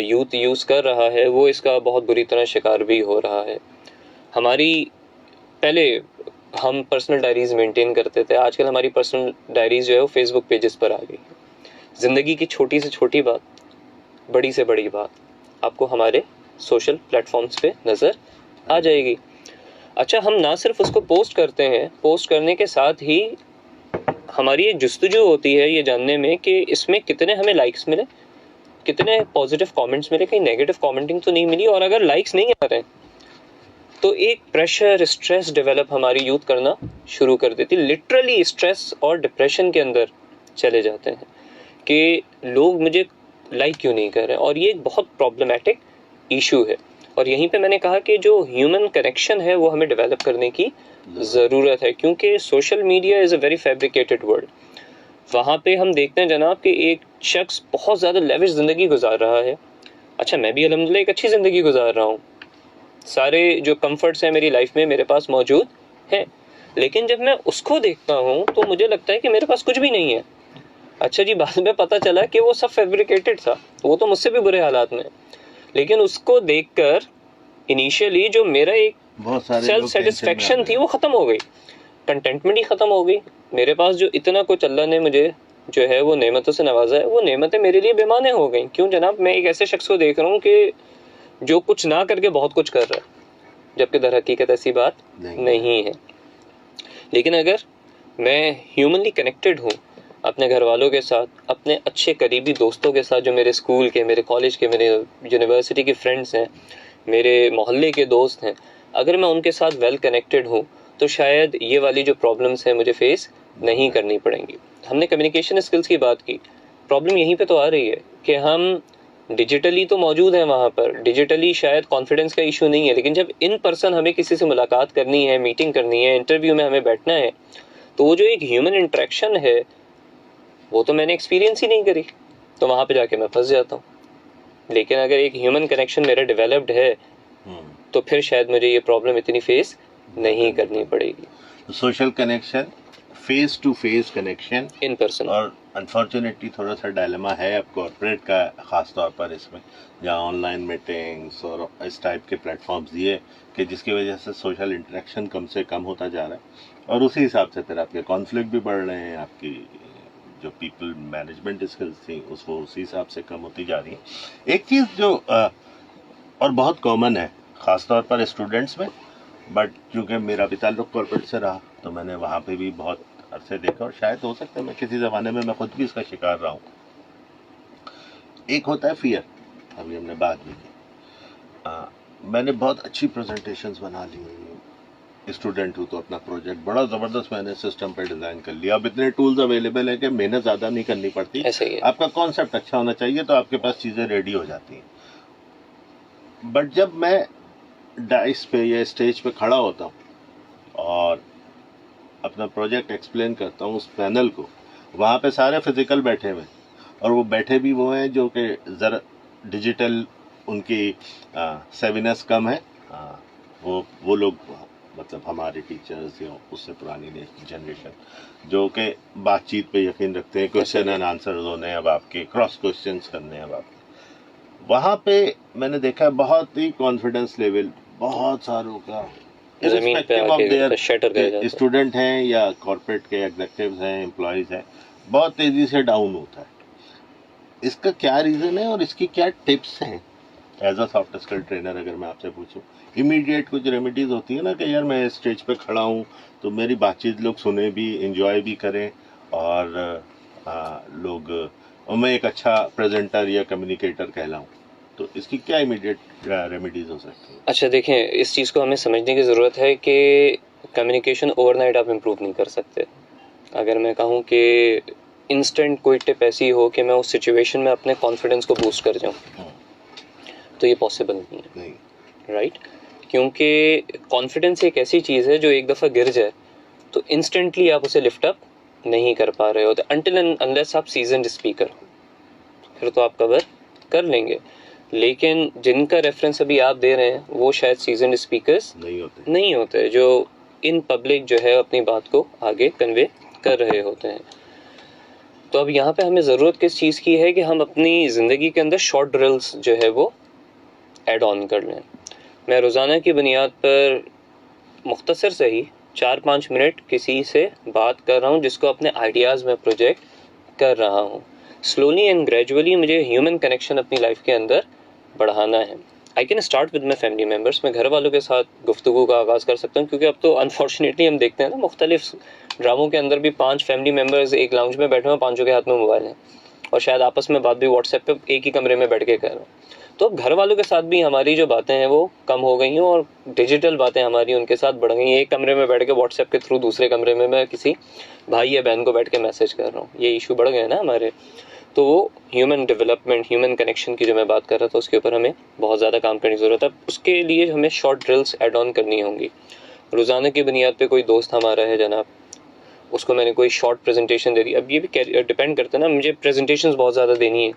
यूथ यूज़ कर रहा है वो इसका बहुत बुरी तरह शिकार भी हो रहा है। हमारी पहले हम पर्सनल डायरीज़ मेंटेन करते थे, आजकल हमारी पर्सनल डायरीज़ जो है वो फेसबुक पेजेस पर आ गई है। ज़िंदगी की छोटी से छोटी बात, बड़ी से बड़ी बात आपको हमारे सोशल प्लेटफॉर्म्स पे नज़र आ जाएगी। अच्छा, हम ना सिर्फ उसको पोस्ट करते हैं, पोस्ट करने के साथ ही हमारी एक जुस्तजू होती है ये जानने में कि इसमें कितने हमें लाइक्स मिले, कितने पॉजिटिव कमेंट्स मिले, कहीं नेगेटिव कमेंटिंग तो नहीं मिली। और अगर लाइक्स नहीं आ रहे तो एक प्रेशर, स्ट्रेस डेवलप हमारी यूथ करना शुरू कर देती। लिटरली स्ट्रेस और डिप्रेशन के अंदर चले जाते हैं कि लोग मुझे लाइक क्यों नहीं कर रहे हैं, और ये एक बहुत प्रॉब्लमेटिक इशू है। और यहीं पे मैंने कहा कि जो ह्यूमन कनेक्शन है वो हमें डेवलप करने की ज़रूरत है, क्योंकि social media is a very fabricated world. वहाँ पे हम देखते हैं जनाब कि एक शख्स बहुत ज़्यादा लेविश ज़िंदगी गुजार रहा है। अच्छा, मैं भी अल्हम्दुलिल्लाह एक अच्छी ज़िंदगी गुजार रहा हूँ, सारे जो कंफर्ट्स हैं मेरी लाइफ में मेरे पास मौजूद हैं, लेकिन जब मैं उसको देखता हूँ तो मुझे लगता है कि मेरे पास कुछ भी नहीं है। अच्छा जी, बाद में पता चला कि वो सब फैब्रिकेटेड था, वो तो मुझसे भी बुरे हालात में। लेकिन उसको देखकर इनिशियली जो मेरा एक बहुत सारे सेल्फ लोग टेंशन में आ सेटिस्फेक्शन गए। थी वो ख़त्म हो गई, कंटेंटमेंट ही ख़त्म हो गई। मेरे पास जो इतना कुछ अल्लाह ने मुझे जो है वो नेमतों से नवाजा है, वो नेमतें मेरे लिए बेमाने हो गई। क्यों जनाब, मैं एक ऐसे शख्स को देख रहा हूँ कि जो कुछ ना करके बहुत कुछ कर रहा है, जबकि दर हकीकत ऐसी बात नहीं है। लेकिन अगर मैं ह्यूमनली कनेक्टेड हूँ अपने घर वालों के साथ, अपने अच्छे करीबी दोस्तों के साथ, जो मेरे स्कूल के, मेरे कॉलेज के, मेरे यूनिवर्सिटी के फ्रेंड्स हैं, मेरे मोहल्ले के दोस्त हैं, अगर मैं उनके साथ वेल कनेक्टेड हूँ तो शायद ये वाली जो प्रॉब्लम्स हैं मुझे फेस नहीं करनी पड़ेंगी। हमने कम्युनिकेशन स्किल्स की बात की, प्रॉब्लम यहीं पे तो आ रही है कि हम डिजिटली तो मौजूद हैं वहाँ पर, डिजिटली शायद कॉन्फिडेंस का इशू नहीं है, लेकिन जब इन पर्सन हमें किसी से मुलाकात करनी है, मीटिंग करनी है, इंटरव्यू में हमें बैठना है, तो वो जो एक ह्यूमन इंटरेक्शन है वो तो मैंने एक्सपीरियंस ही नहीं करी, तो वहाँ पे जाके मैं फंस जाता हूँ। लेकिन अगर एक ह्यूमन कनेक्शन मेरा डेवलप्ड है तो फिर शायद मुझे ये प्रॉब्लम इतनी फेस नहीं करनी पड़ेगी। Social connection, face to face connection, in person. और अनफॉर्चुनेटली थोड़ा सा डायलेमा है अब कॉर्पोरेट का, ख़ास तौर पर इसमें जहाँ ऑनलाइन मीटिंग्स और इस टाइप के प्लेटफॉर्म्स दिए कि जिसकी वजह से सोशल इंटरेक्शन कम से कम होता जा रहा है, और उसी हिसाब से फिर आपके कॉन्फ्लिक्ट भी बढ़ रहे हैं, आपकी जो पीपल मैनेजमेंट स्किल्स थी उसको उसी हिसाब से कम होती जा रही है। एक चीज़ जो और बहुत कॉमन है ख़ास तौर पर स्टूडेंट्स में, बट चूँकि मेरा भी ताल्लुक कॉर्पोरेट से रहा तो मैंने वहाँ पे भी बहुत अरसे देखा, और शायद हो सकता है मैं किसी ज़माने में मैं खुद भी इसका शिकार रहा हूँ। एक होता है फियर, अभी हमने बात भी की। मैंने बहुत अच्छी प्रेजेंटेशंस बना ली, स्टूडेंट हूँ तो अपना प्रोजेक्ट बड़ा ज़बरदस्त मैंने सिस्टम पे डिज़ाइन कर लिया। अब इतने टूल्स अवेलेबल है कि मेहनत ज़्यादा नहीं करनी पड़ती, आपका कॉन्सेप्ट अच्छा होना चाहिए तो आपके पास चीज़ें रेडी हो जाती हैं। बट जब मैं डाइस पे या स्टेज पे खड़ा होता हूँ और अपना प्रोजेक्ट एक्सप्लेन करता हूँ उस पैनल को, वहाँ पे सारे फिजिकल बैठे हुए, और वो बैठे भी वो हैं जो कि ज़रा डिजिटल उनकी सेविनेस कम है। वो लोग मतलब हमारे टीचर्स या उससे पुरानी जनरेशन जो कि बातचीत पे यकीन रखते हैं, क्वेश्चन एंड आंसर होने अब आपके, क्रॉस क्वेश्चंस करने अब आपके। वहाँ पे मैंने देखा बहुत ही कॉन्फिडेंस लेवल बहुत सारों का, इर्रिस्पेक्टिव ऑफ देयर स्टूडेंट हैं या कॉर्पोरेट के एग्जीक्यूटिव्स हैं, एम्प्लॉयज़ हैं, बहुत तेज़ी से डाउन होता है। इसका क्या रीज़न है और इसकी क्या टिप्स हैं? As a soft skill trainer अगर मैं आपसे पूछूं, इमीडिएट कुछ रेमेडीज होती है ना कि यार मैं स्टेज पे खड़ा हूँ तो मेरी बातचीत लोग सुने भी, इंजॉय भी करें, और मैं एक अच्छा प्रेजेंटर या कम्युनिकेटर कहलाऊं, तो इसकी क्या इमीडिएट रेमेडीज हो सकती है? अच्छा देखें, इस चीज़ को हमें समझने की ज़रूरत है कि कम्युनिकेशन ओवरनाइट आप इम्प्रूव नहीं कर सकते। अगर मैं कहूँ कि इंस्टेंट कोई टिप ऐसी हो कि मैं उस सिचुएशन में अपने कॉन्फिडेंस को बूस्ट कर जाऊँ, तो ये पॉसिबल नहीं है, राइट? क्योंकि कॉन्फिडेंस एक ऐसी चीज़ है जो एक दफ़ा गिर जाए तो इंस्टेंटली आप उसे लिफ्ट अप नहीं कर पा रहे होते, अनटिल एंड अनलेस आप सीजन्ड स्पीकर हो, फिर तो आप कवर कर लेंगे। लेकिन जिनका रेफरेंस अभी आप दे रहे हैं वो शायद सीजन्ड स्पीकर्स नहीं होते जो इन पब्लिक जो है अपनी बात को आगे कन्वे कर रहे होते हैं। तो अब यहाँ पे हमें ज़रूरत किस चीज़ की है कि हम अपनी ज़िंदगी के अंदर शॉर्ट ड्रिल्स जो है वो ऐड ऑन कर लें। मैं रोज़ाना की बुनियाद पर मुख्तसर से ही 4-5 मिनट किसी से बात कर रहा हूँ जिसको अपने आइडियाज़ में प्रोजेक्ट कर रहा हूँ। स्लोली एंड ग्रेजुअली मुझे ह्यूमन कनेक्शन अपनी लाइफ के अंदर बढ़ाना है। I can start with my family members, मैं घर वालों के साथ गुफ्तगू का आगाज़ कर सकता हूँ, क्योंकि अब तो अनफॉर्चुनेटली हम देखते हैं ना मुख्तलिफ ड्रामों के अंदर भी 5 फैमिली मेम्बर्स एक लाउंज में बैठे हुए, 5 के हाथ में मोबाइल हैं और शायद आपस में बात भी व्हाट्सएप पे एक ही कमरे में बैठ के कर रहे हैं। तो अब घर वालों के साथ भी हमारी जो बातें हैं वो कम हो गई हैं और डिजिटल बातें हमारी उनके साथ बढ़ गई हैं। एक कमरे में बैठ के व्हाट्सएप के थ्रू दूसरे कमरे में मैं किसी भाई या बहन को बैठ के मैसेज कर रहा हूँ, ये इशू बढ़ गए ना हमारे। तो वो ह्यूमन डेवलपमेंट, ह्यूमन कनेक्शन की जो मैं बात कर रहा था उसके ऊपर हमें बहुत ज़्यादा काम करने की ज़रूरत है। उसके लिए हमें शॉर्ट ड्रिल्स ऐड ऑन करनी होंगी। रोज़ाना की बुनियाद पे कोई दोस्त हमारा है जनाब, उसको मैंने कोई शॉर्ट प्रेजेंटेशन दे दी, अब ये भी डिपेंड करता है ना, मुझे प्रेजेंटेशंस बहुत ज़्यादा देनी है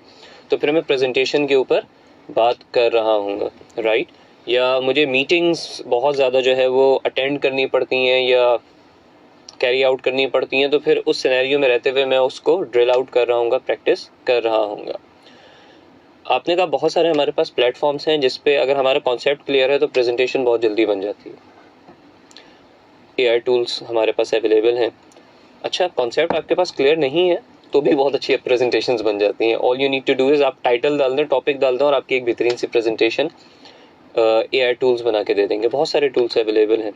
तो फिर मैं प्रेजेंटेशन के ऊपर बात कर रहा हूँ, राइट? या मुझे मीटिंग्स बहुत ज़्यादा जो है वो अटेंड करनी पड़ती हैं या कैरी आउट करनी पड़ती हैं, तो फिर उस सिनेरियो में रहते हुए मैं उसको ड्रिल आउट कर रहा हूँगा, प्रैक्टिस कर रहा हूँगा। आपने कहा बहुत सारे हमारे पास प्लेटफॉर्म्स हैं जिस पे अगर हमारा कॉन्सेप्ट क्लियर है तो प्रेजेंटेशन बहुत जल्दी बन जाती है। AI टूल्स हमारे पास अवेलेबल हैं। अच्छा, कॉन्सेप्ट आपके पास क्लियर नहीं है तो भी बहुत अच्छी प्रेजेंटेशंस बन जाती हैं। All you need to do is आप टाइटल डाल दें, टॉपिक डाल दें और आपकी एक बेहतरीन सी प्रेजेंटेशन AI टूल्स बना के दे देंगे। बहुत सारे टूल्स अवेलेबल हैं,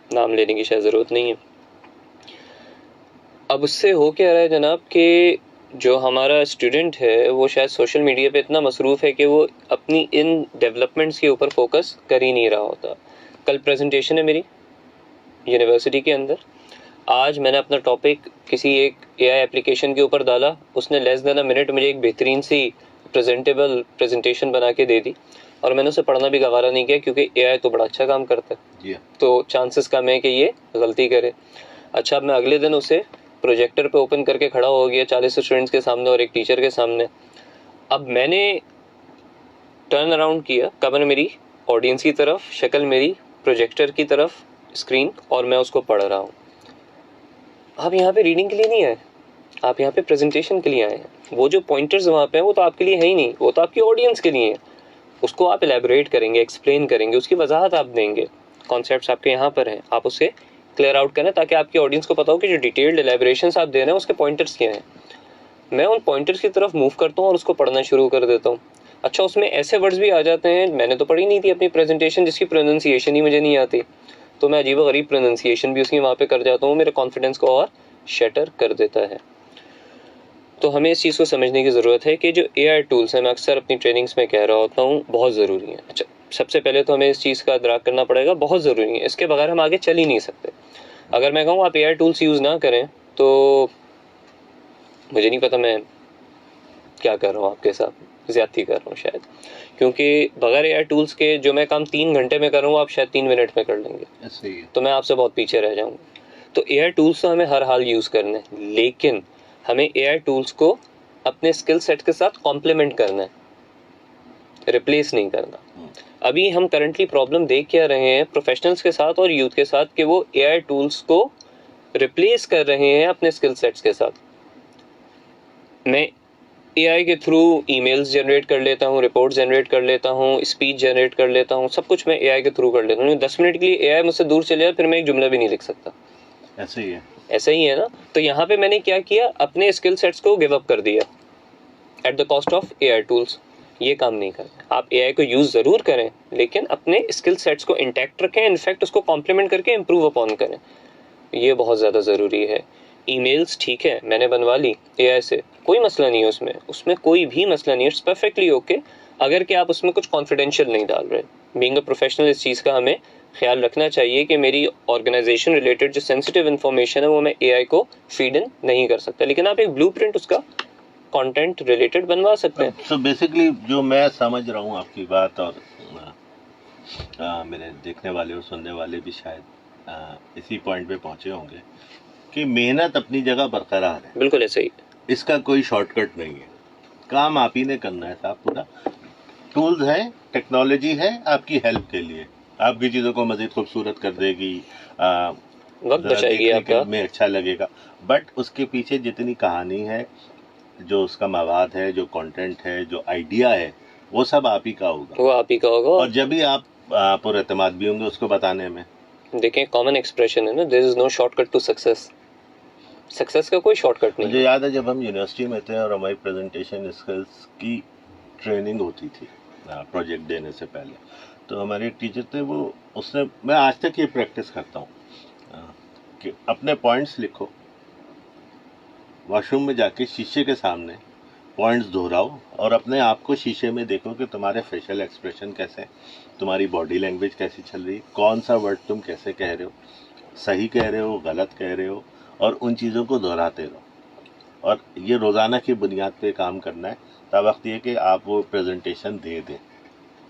नाम लेने की शायद ज़रूरत नहीं है। अब उससे हो क्या रहा है जनाब कि जो हमारा स्टूडेंट है वो शायद सोशल मीडिया पे इतना मसरूफ़ है कि वो अपनी इन डेवलपमेंट्स के ऊपर फोकस कर ही नहीं रहा होता। कल प्रेजेंटेशन है मेरी यूनिवर्सिटी के अंदर, आज मैंने अपना टॉपिक किसी एक AI एप्लीकेशन के ऊपर डाला, उसने लेस देन अ मिनट मुझे एक बेहतरीन सी प्रेजेंटेबल प्रेजेंटेशन बना के दे दी और मैंने उसे पढ़ना भी गवारा नहीं किया क्योंकि AI तो बड़ा अच्छा काम करता है, तो चांसेस कम है कि ये गलती करे। अच्छा, अब मैं अगले दिन उसे प्रोजेक्टर पे ओपन करके खड़ा हो गया 40 स्टूडेंट्स के सामने और एक टीचर के सामने। अब मैंने टर्न अराउंड किया कमर मेरी ऑडियंस की तरफ, शक्ल मेरी प्रोजेक्टर की तरफ, स्क्रीन, और मैं उसको पढ़ रहा हूँ। आप यहाँ पे रीडिंग के लिए नहीं आए, आप यहाँ पे प्रेजेंटेशन के लिए आए हैं। वो जो पॉइंटर्स वहाँ पे हैं वो तो आपके लिए है ही नहीं, वो तो आपकी ऑडियंस के लिए है। उसको आप एलैबोरेट करेंगे, एक्सप्लेन करेंगे, उसकी वजाहत आप देंगे। कॉन्सेप्ट्स आपके यहाँ पर हैं, आप उसे क्लियर आउट करें ताकि आपकी ऑडियंस को पता हो कि जो डिटेल्ड एलैबोरेशंस आप दे रहे हैं उसके पॉइंटर्स क्या हैं। मैं उन पॉइंटर्स की तरफ मूव करता हूँ और उसको पढ़ना शुरू कर देता हूँ। अच्छा, उसमें ऐसे वर्ड्स भी आ जाते हैं, मैंने तो पढ़ी नहीं थी अपनी प्रेजेंटेशन जिसकी प्रोनाउंसिएशन ही मुझे नहीं आती, तो मैं अजीब गरीब प्रोनाउंसिएशन भी उसकी वहाँ पे कर जाता हूँ, मेरे कॉन्फिडेंस को और शटर कर देता है। तो हमें इस चीज़ को समझने की ज़रूरत है कि जो AI टूल्स हैं, मैं अक्सर अपनी ट्रेनिंग्स में कह रहा होता हूँ, बहुत ज़रूरी है। अच्छा, सबसे पहले तो हमें इस चीज़ का इदराक करना पड़ेगा, बहुत ज़रूरी है, इसके बगैर हम आगे चल ही नहीं सकते। अगर मैं कहूँ आप AI टूल्स यूज़ ना करें तो मुझे नहीं पता मैं क्या कर रहा हूँ, आपके साथ ज़्यादती कर रहा हूँ शायद, क्योंकि बगैर AI टूल्स के जो मैं काम 3 घंटे में कर रहा हूँ आप शायद 3 मिनट में कर लेंगे, सही है। तो मैं आपसे बहुत पीछे रह जाऊँगा। तो AI टूल्स तो हमें हर हाल यूज़ करने हैं, लेकिन हमें AI टूल्स को अपने स्किल सेट के साथ कॉम्प्लीमेंट करना है, रिप्लेस नहीं करना। अभी हम करंटली प्रॉब्लम देख क्या रहे हैं प्रोफेशनल्स के साथ और यूथ के साथ कि वो AI टूल्स को रिप्लेस कर रहे हैं अपने स्किल सेट्स के साथ। मैं AI के थ्रू ईमेल्स जनरेट कर लेता हूँ, रिपोर्ट जनरेट कर लेता हूँ, स्पीच जनरेट कर लेता हूँ, सब कुछ मैं AI के थ्रू कर लेता हूँ। 10 मिनट के लिए AI मुझसे दूर चले जाए फिर मैं एक जुमला भी नहीं लिख सकता। ऐसे ही है, ऐसा ही है ना। तो यहाँ पे मैंने क्या किया, अपने स्किल सेट्स को गिव अप कर दिया at the cost of AI tools. ये काम नहीं करना। आप AI को यूज़ ज़रूर करें लेकिन अपने स्किल सेट्स को इंटैक्ट रखें, इनफैक्ट उसको कॉम्प्लीमेंट करके इम्प्रूव अपॉन करें, ये बहुत ज़्यादा ज़रूरी है। ईमेल्स ठीक है मैंने बनवा ली AI से, कोई मसला नहीं है उसमें कोई भी मसला नहीं है, इट्स परफेक्टली ओके, अगर कि आप उसमें कुछ कॉन्फिडेंशियल नहीं डाल रहे। बीइंग अ प्रोफेशनल इस चीज़ का हमें ख्याल रखना चाहिए कि मेरी ऑर्गेनाइजेशन रिलेटेड जो सेंसिटिव इन्फॉर्मेशन है वो मैं AI को फीड इन नहीं कर सकता, लेकिन आप एक ब्लूप्रिंट उसका कंटेंट रिलेटेड बनवा सकते हैं। तो बेसिकली जो मैं समझ रहा हूँ आपकी बात, और मेरे देखने वाले और सुनने वाले भी शायद इसी पॉइंट पे पहुंचे होंगे कि मेहनत अपनी जगह बरकरार है। बिल्कुल ऐसे ही, इसका कोई शॉर्टकट नहीं है, काम आप ही ने करना है साहब। पूरा टूल्स है, टेक्नोलॉजी है आपकी हेल्प के लिए, आपकी चीज़ों को मज़ीद खूबसूरत कर देगी, वक्त बचाएगी आपका, में अच्छा लगेगा, बट उसके पीछे जितनी कहानी है, जो उसका मवाद है, जो कंटेंट है, जो आइडिया है, वो सब आप ही का होगा, वो आप ही का होगा। और जब भी आप पुरएतमाद भी होंगे उसको बताने में। देखें कॉमन एक्सप्रेशन है ना, there is no shortcut to success, success का कोई शॉर्टकट नहीं। मुझे याद है जब हम यूनिवर्सिटी में थे और हमारी प्रेजेंटेशन स्किल्स की ट्रेनिंग होती थी प्रोजेक्ट देने से पहले, तो हमारे एक टीचर थे, वो उसने, मैं आज तक ये प्रैक्टिस करता हूँ कि अपने पॉइंट्स लिखो, वॉशरूम में जाके शीशे के सामने पॉइंट्स दोहराओ और अपने आप को शीशे में देखो कि तुम्हारे फेशियल एक्सप्रेशन कैसे हैं, तुम्हारी बॉडी लैंग्वेज कैसी चल रही है, कौन सा वर्ड तुम कैसे कह रहे हो, सही कह रहे हो, गलत कह रहे हो, और उन चीज़ों को दोहराते रहो। और ये रोज़ाना की बुनियाद पे काम करना है, तब वक्त ये कि आप वो प्रेजेंटेशन दे दें,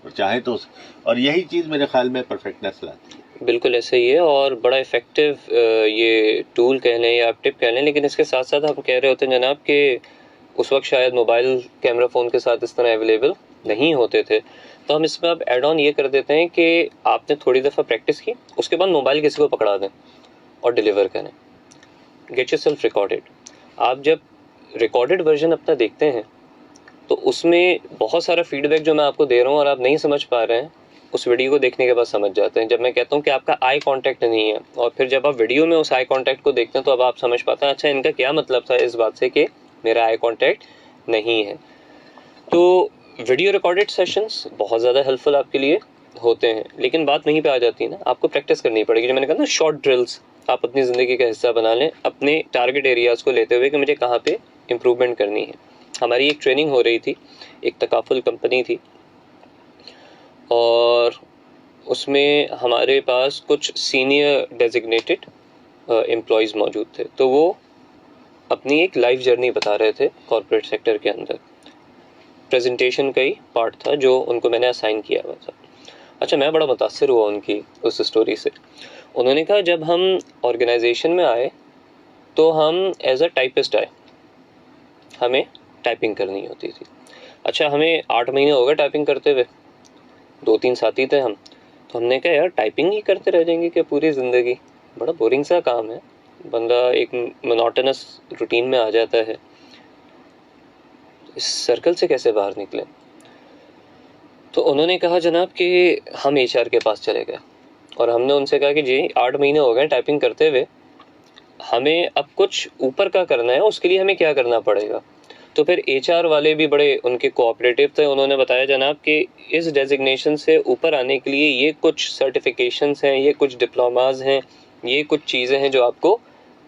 और चाहे तो और यही चीज़ मेरे ख्याल में परफेक्टनेस लाती है। बिल्कुल ऐसे ही है, और बड़ा इफेक्टिव ये टूल कह लें या आप टिप कह लें, लेकिन इसके साथ साथ हम कह रहे होते हैं जनाब कि उस वक्त शायद मोबाइल कैमरा फ़ोन के साथ इस तरह अवेलेबल नहीं होते थे, तो हम इसमें अब एड ऑन ये कर देते हैं कि आपने थोड़ी दफ़ा प्रैक्टिस की, उसके बाद मोबाइल किसी को पकड़ा दें और डिलीवर करें। Get yourself recorded. आप जब रिकॉर्डेड वर्जन अपना देखते हैं तो उसमें बहुत सारा फीडबैक जो मैं आपको दे रहा हूँ और आप नहीं समझ पा रहे हैं, उस वीडियो को देखने के बाद समझ जाते हैं। जब मैं कहता हूँ कि आपका आई कांटेक्ट नहीं है, और फिर जब आप वीडियो में उस आई कांटेक्ट को देखते हैं, तो अब आप समझ पाते हैं अच्छा इनका क्या मतलब था इस बात से कि मेरा आई कांटेक्ट नहीं है। तो वीडियो रिकॉर्डेड सेशंस बहुत ज़्यादा हेल्पफुल आपके लिए होते हैं, लेकिन बात वहीं पे आ जाती है ना, आपको प्रैक्टिस करनी पड़ेगी। जो मैंने कहा ना, शॉर्ट ड्रिल्स आप अपनी ज़िंदगी का हिस्सा बना लें, अपने टारगेट एरियाज़ को लेते हुए कि मुझे कहाँ पे इम्प्रूवमेंट करनी है। हमारी एक ट्रेनिंग हो रही थी, एक तकाफुल कंपनी थी, और उसमें हमारे पास कुछ सीनियर डेजिग्नेटेड एम्प्लॉयज़ मौजूद थे। तो वो अपनी एक लाइफ जर्नी बता रहे थे कॉर्पोरेट सेक्टर के अंदर। प्रेजेंटेशन का ही पार्ट था जो उनको मैंने असाइन किया हुआ था। अच्छा, मैं बड़ा मुतासिर हुआ उनकी उस स्टोरी से। उन्होंने कहा जब हम ऑर्गेनाइजेशन में आए तो हम एज अ टाइपिस्ट आए, हमें टाइपिंग करनी होती थी। अच्छा, हमें 8 महीने हो गए टाइपिंग करते हुए, 2-3 साथी थे हम। तो हमने कहा यार टाइपिंग ही करते रह जाएंगे क्या पूरी ज़िंदगी, बड़ा बोरिंग सा काम है, बंदा एक मोनोटोनस रूटीन में आ जाता है, इस सर्कल से कैसे बाहर निकले। तो उन्होंने कहा जनाब कि हम एचआर के पास चले गए और हमने उनसे कहा कि जी 8 महीने हो गए टाइपिंग करते हुए, हमें अब कुछ ऊपर का करना है, उसके लिए हमें क्या करना पड़ेगा। तो फिर एचआर वाले भी बड़े उनके कोऑपरेटिव थे। उन्होंने बताया जनाब कि इस डेजिग्नेशन से ऊपर आने के लिए ये कुछ सर्टिफिकेशंस हैं, ये कुछ डिप्लोमाज हैं, ये कुछ चीज़ें हैं जो आपको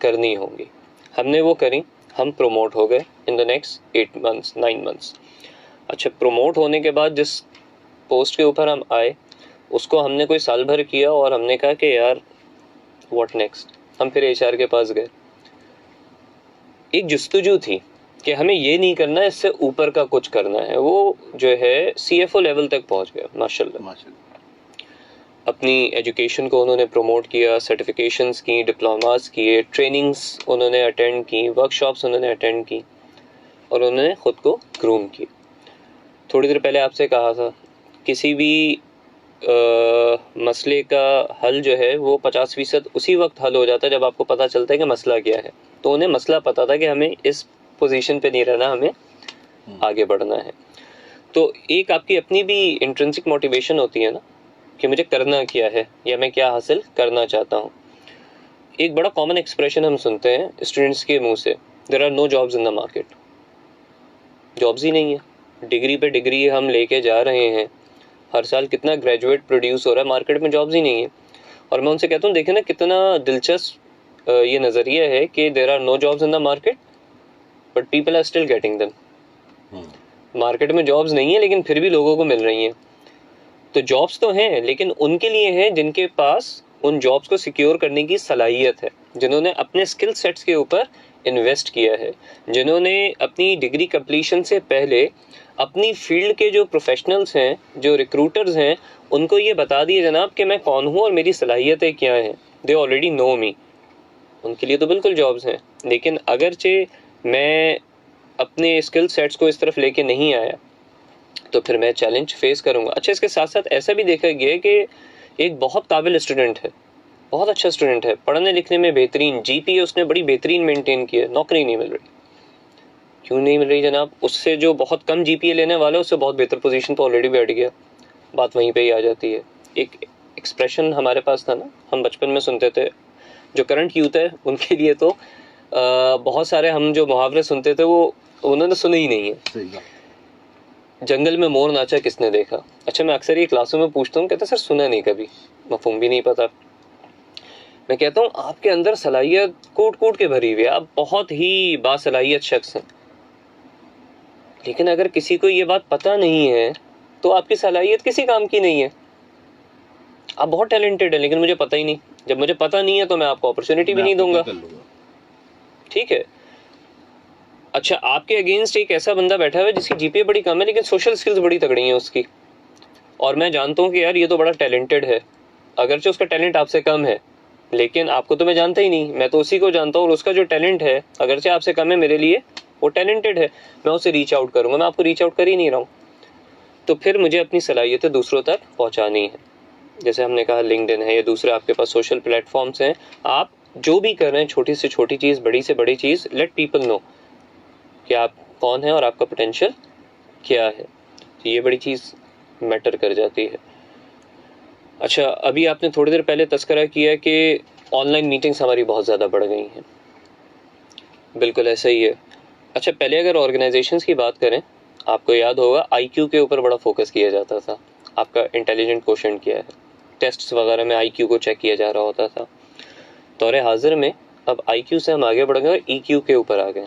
करनी होंगी। हमने वो करी, हम प्रमोट हो गए in the next 8 months 9 months. अच्छा, प्रमोट होने के बाद जिस पोस्ट के ऊपर हम आए उसको हमने कोई साल भर किया और हमने कहा कि यार व्हाट नेक्स्ट। हम फिर एचआर के पास गए। एक जुस्तजू थी कि हमें ये नहीं करना है, इससे ऊपर का कुछ करना है। वो जो है सीएफओ लेवल तक पहुंच गया माशाल्लाह। अपनी एजुकेशन को उन्होंने प्रमोट किया, सर्टिफिकेशंस की, डिप्लोमास किए, ट्रेनिंग्स उन्होंने अटेंड की, वर्कशॉप्स उन्होंने अटेंड की, और उन्होंने ख़ुद को ग्रूम किया। थोड़ी देर पहले आपसे कहा था किसी भी मसले का हल जो है वो 50% उसी वक्त हल हो जाता है जब आपको पता चलता है कि मसला क्या है। तो उन्हें मसला पता था कि हमें इस पोजीशन पे नहीं रहना, हमें आगे बढ़ना है। तो एक आपकी अपनी भी इंट्रिंसिक मोटिवेशन होती है ना कि मुझे करना क्या है या मैं क्या हासिल करना चाहता हूँ। एक बड़ा कॉमन एक्सप्रेशन हम सुनते हैं स्टूडेंट्स के मुंह से, there are no jobs in the market. Jobs ही नहीं है, डिग्री पे डिग्री हम लेके जा रहे हैं, हर साल कितना ग्रेजुएट प्रोड्यूस हो रहा है, मार्केट में जॉब्स ही नहीं है। और मैं उनसे कहता हूँ देखें ना कितना दिलचस्प ये नज़रिया है कि there are no jobs in the market but people are still getting them. Market में जॉब्स नहीं है लेकिन फिर भी लोगों को मिल रही हैं। तो जॉब्स तो हैं लेकिन उनके लिए हैं जिनके पास उन जॉब्स को सिक्योर करने की सलाहियत है, जिन्होंने अपने स्किल सेट्स के ऊपर इन्वेस्ट किया है, जिन्होंने अपनी डिग्री कंप्लीशन से पहले अपनी फील्ड के जो प्रोफेशनल्स हैं, जो रिक्रूटर्स हैं, उनको ये बता दिए जनाब कि मैं कौन हूँ और मेरी सलाहियतें क्या हैं। दे ऑलरेडी नो मी। उनके लिए तो बिल्कुल जॉब्स हैं, लेकिन अगरचे मैं अपने स्किल सेट्स को इस तरफ लेके नहीं आया तो फिर मैं चैलेंज फेस करूँगा। अच्छा, इसके साथ साथ ऐसा भी देखा गया कि एक बहुत काबिल स्टूडेंट है, बहुत अच्छा स्टूडेंट है, पढ़ने लिखने में बेहतरीन, जीपीए उसने बड़ी बेहतरीन मेंटेन की है, नौकरी नहीं मिल रही। क्यों नहीं मिल रही जनाब? उससे जो बहुत कम जीपीए लेने वाला है उससे बहुत बेहतर पोजीशन पर ऑलरेडी बैठ गया। बात वहीं पे ही आ जाती है। एक एक्सप्रेशन हमारे पास था ना, हम बचपन में सुनते थे, जो करंट यूथ है उनके लिए तो बहुत सारे हम जो मुहावरे सुनते थे वो उन्होंने सुने ही नहीं है। जंगल में मोर नाचा किसने देखा। अच्छा, मैं अक्सर ये क्लासों में पूछता हूँ, कहते सर सुना नहीं कभी, मफहूम भी नहीं पता। मैं कहता हूँ आपके अंदर सलाहियत कूट कूट के भरी हुई है, आप बहुत ही बासलाहियत शख्स हैं, लेकिन अगर किसी को ये बात पता नहीं है तो आपकी सलाहियत किसी काम की नहीं है। आप बहुत टैलेंटेड है लेकिन मुझे पता ही नहीं। जब मुझे पता नहीं है तो मैं आपको अपॉर्चुनिटी भी नहीं दूंगा, ठीक है। अच्छा, आपके अगेंस्ट एक ऐसा बंदा बैठा हुआ है जिसकी जीपीए बड़ी कम है लेकिन सोशल स्किल्स बड़ी तगड़ी हैं उसकी, और मैं जानता हूँ कि यार ये तो बड़ा टैलेंटेड है, अगरचे उसका टैलेंट आपसे कम है, लेकिन आपको तो मैं जानता ही नहीं, मैं तो उसी को जानता हूँ, और उसका जो टैलेंट है अगरचे आपसे कम है, मेरे लिए वो टैलेंटेड है, मैं उसे रीच आउट करूँगा। मैं आपको रीच आउट कर ही नहीं रहा हूँ। तो फिर मुझे अपनी सलाहियतें दूसरों तक पहुँचानी है। जैसे हमने कहा लिंक्डइन है या दूसरे आपके पास सोशल प्लेटफॉर्म्स हैं, आप जो भी कर रहे हैं, छोटी से छोटी चीज़, बड़ी से बड़ी चीज़, लेट पीपल नो कि आप कौन है और आपका पोटेंशियल क्या है। तो ये बड़ी चीज़ मैटर कर जाती है। अच्छा, अभी आपने थोड़ी देर पहले तस्करा किया कि ऑनलाइन मीटिंग्स हमारी बहुत ज़्यादा बढ़ गई हैं। बिल्कुल ऐसा ही है। अच्छा, पहले अगर ऑर्गेनाइजेशंस की बात करें, आपको याद होगा आईक्यू के ऊपर बड़ा फोकस किया जाता था। आपका इंटेलिजेंट क्वोशेंट क्या है, टेस्ट्स वगैरह में आईक्यू को चेक किया जा रहा होता था। दौरे हाजिर में अब आईक्यू से हम आगे बढ़ गए और ईक्यू के ऊपर आ गए।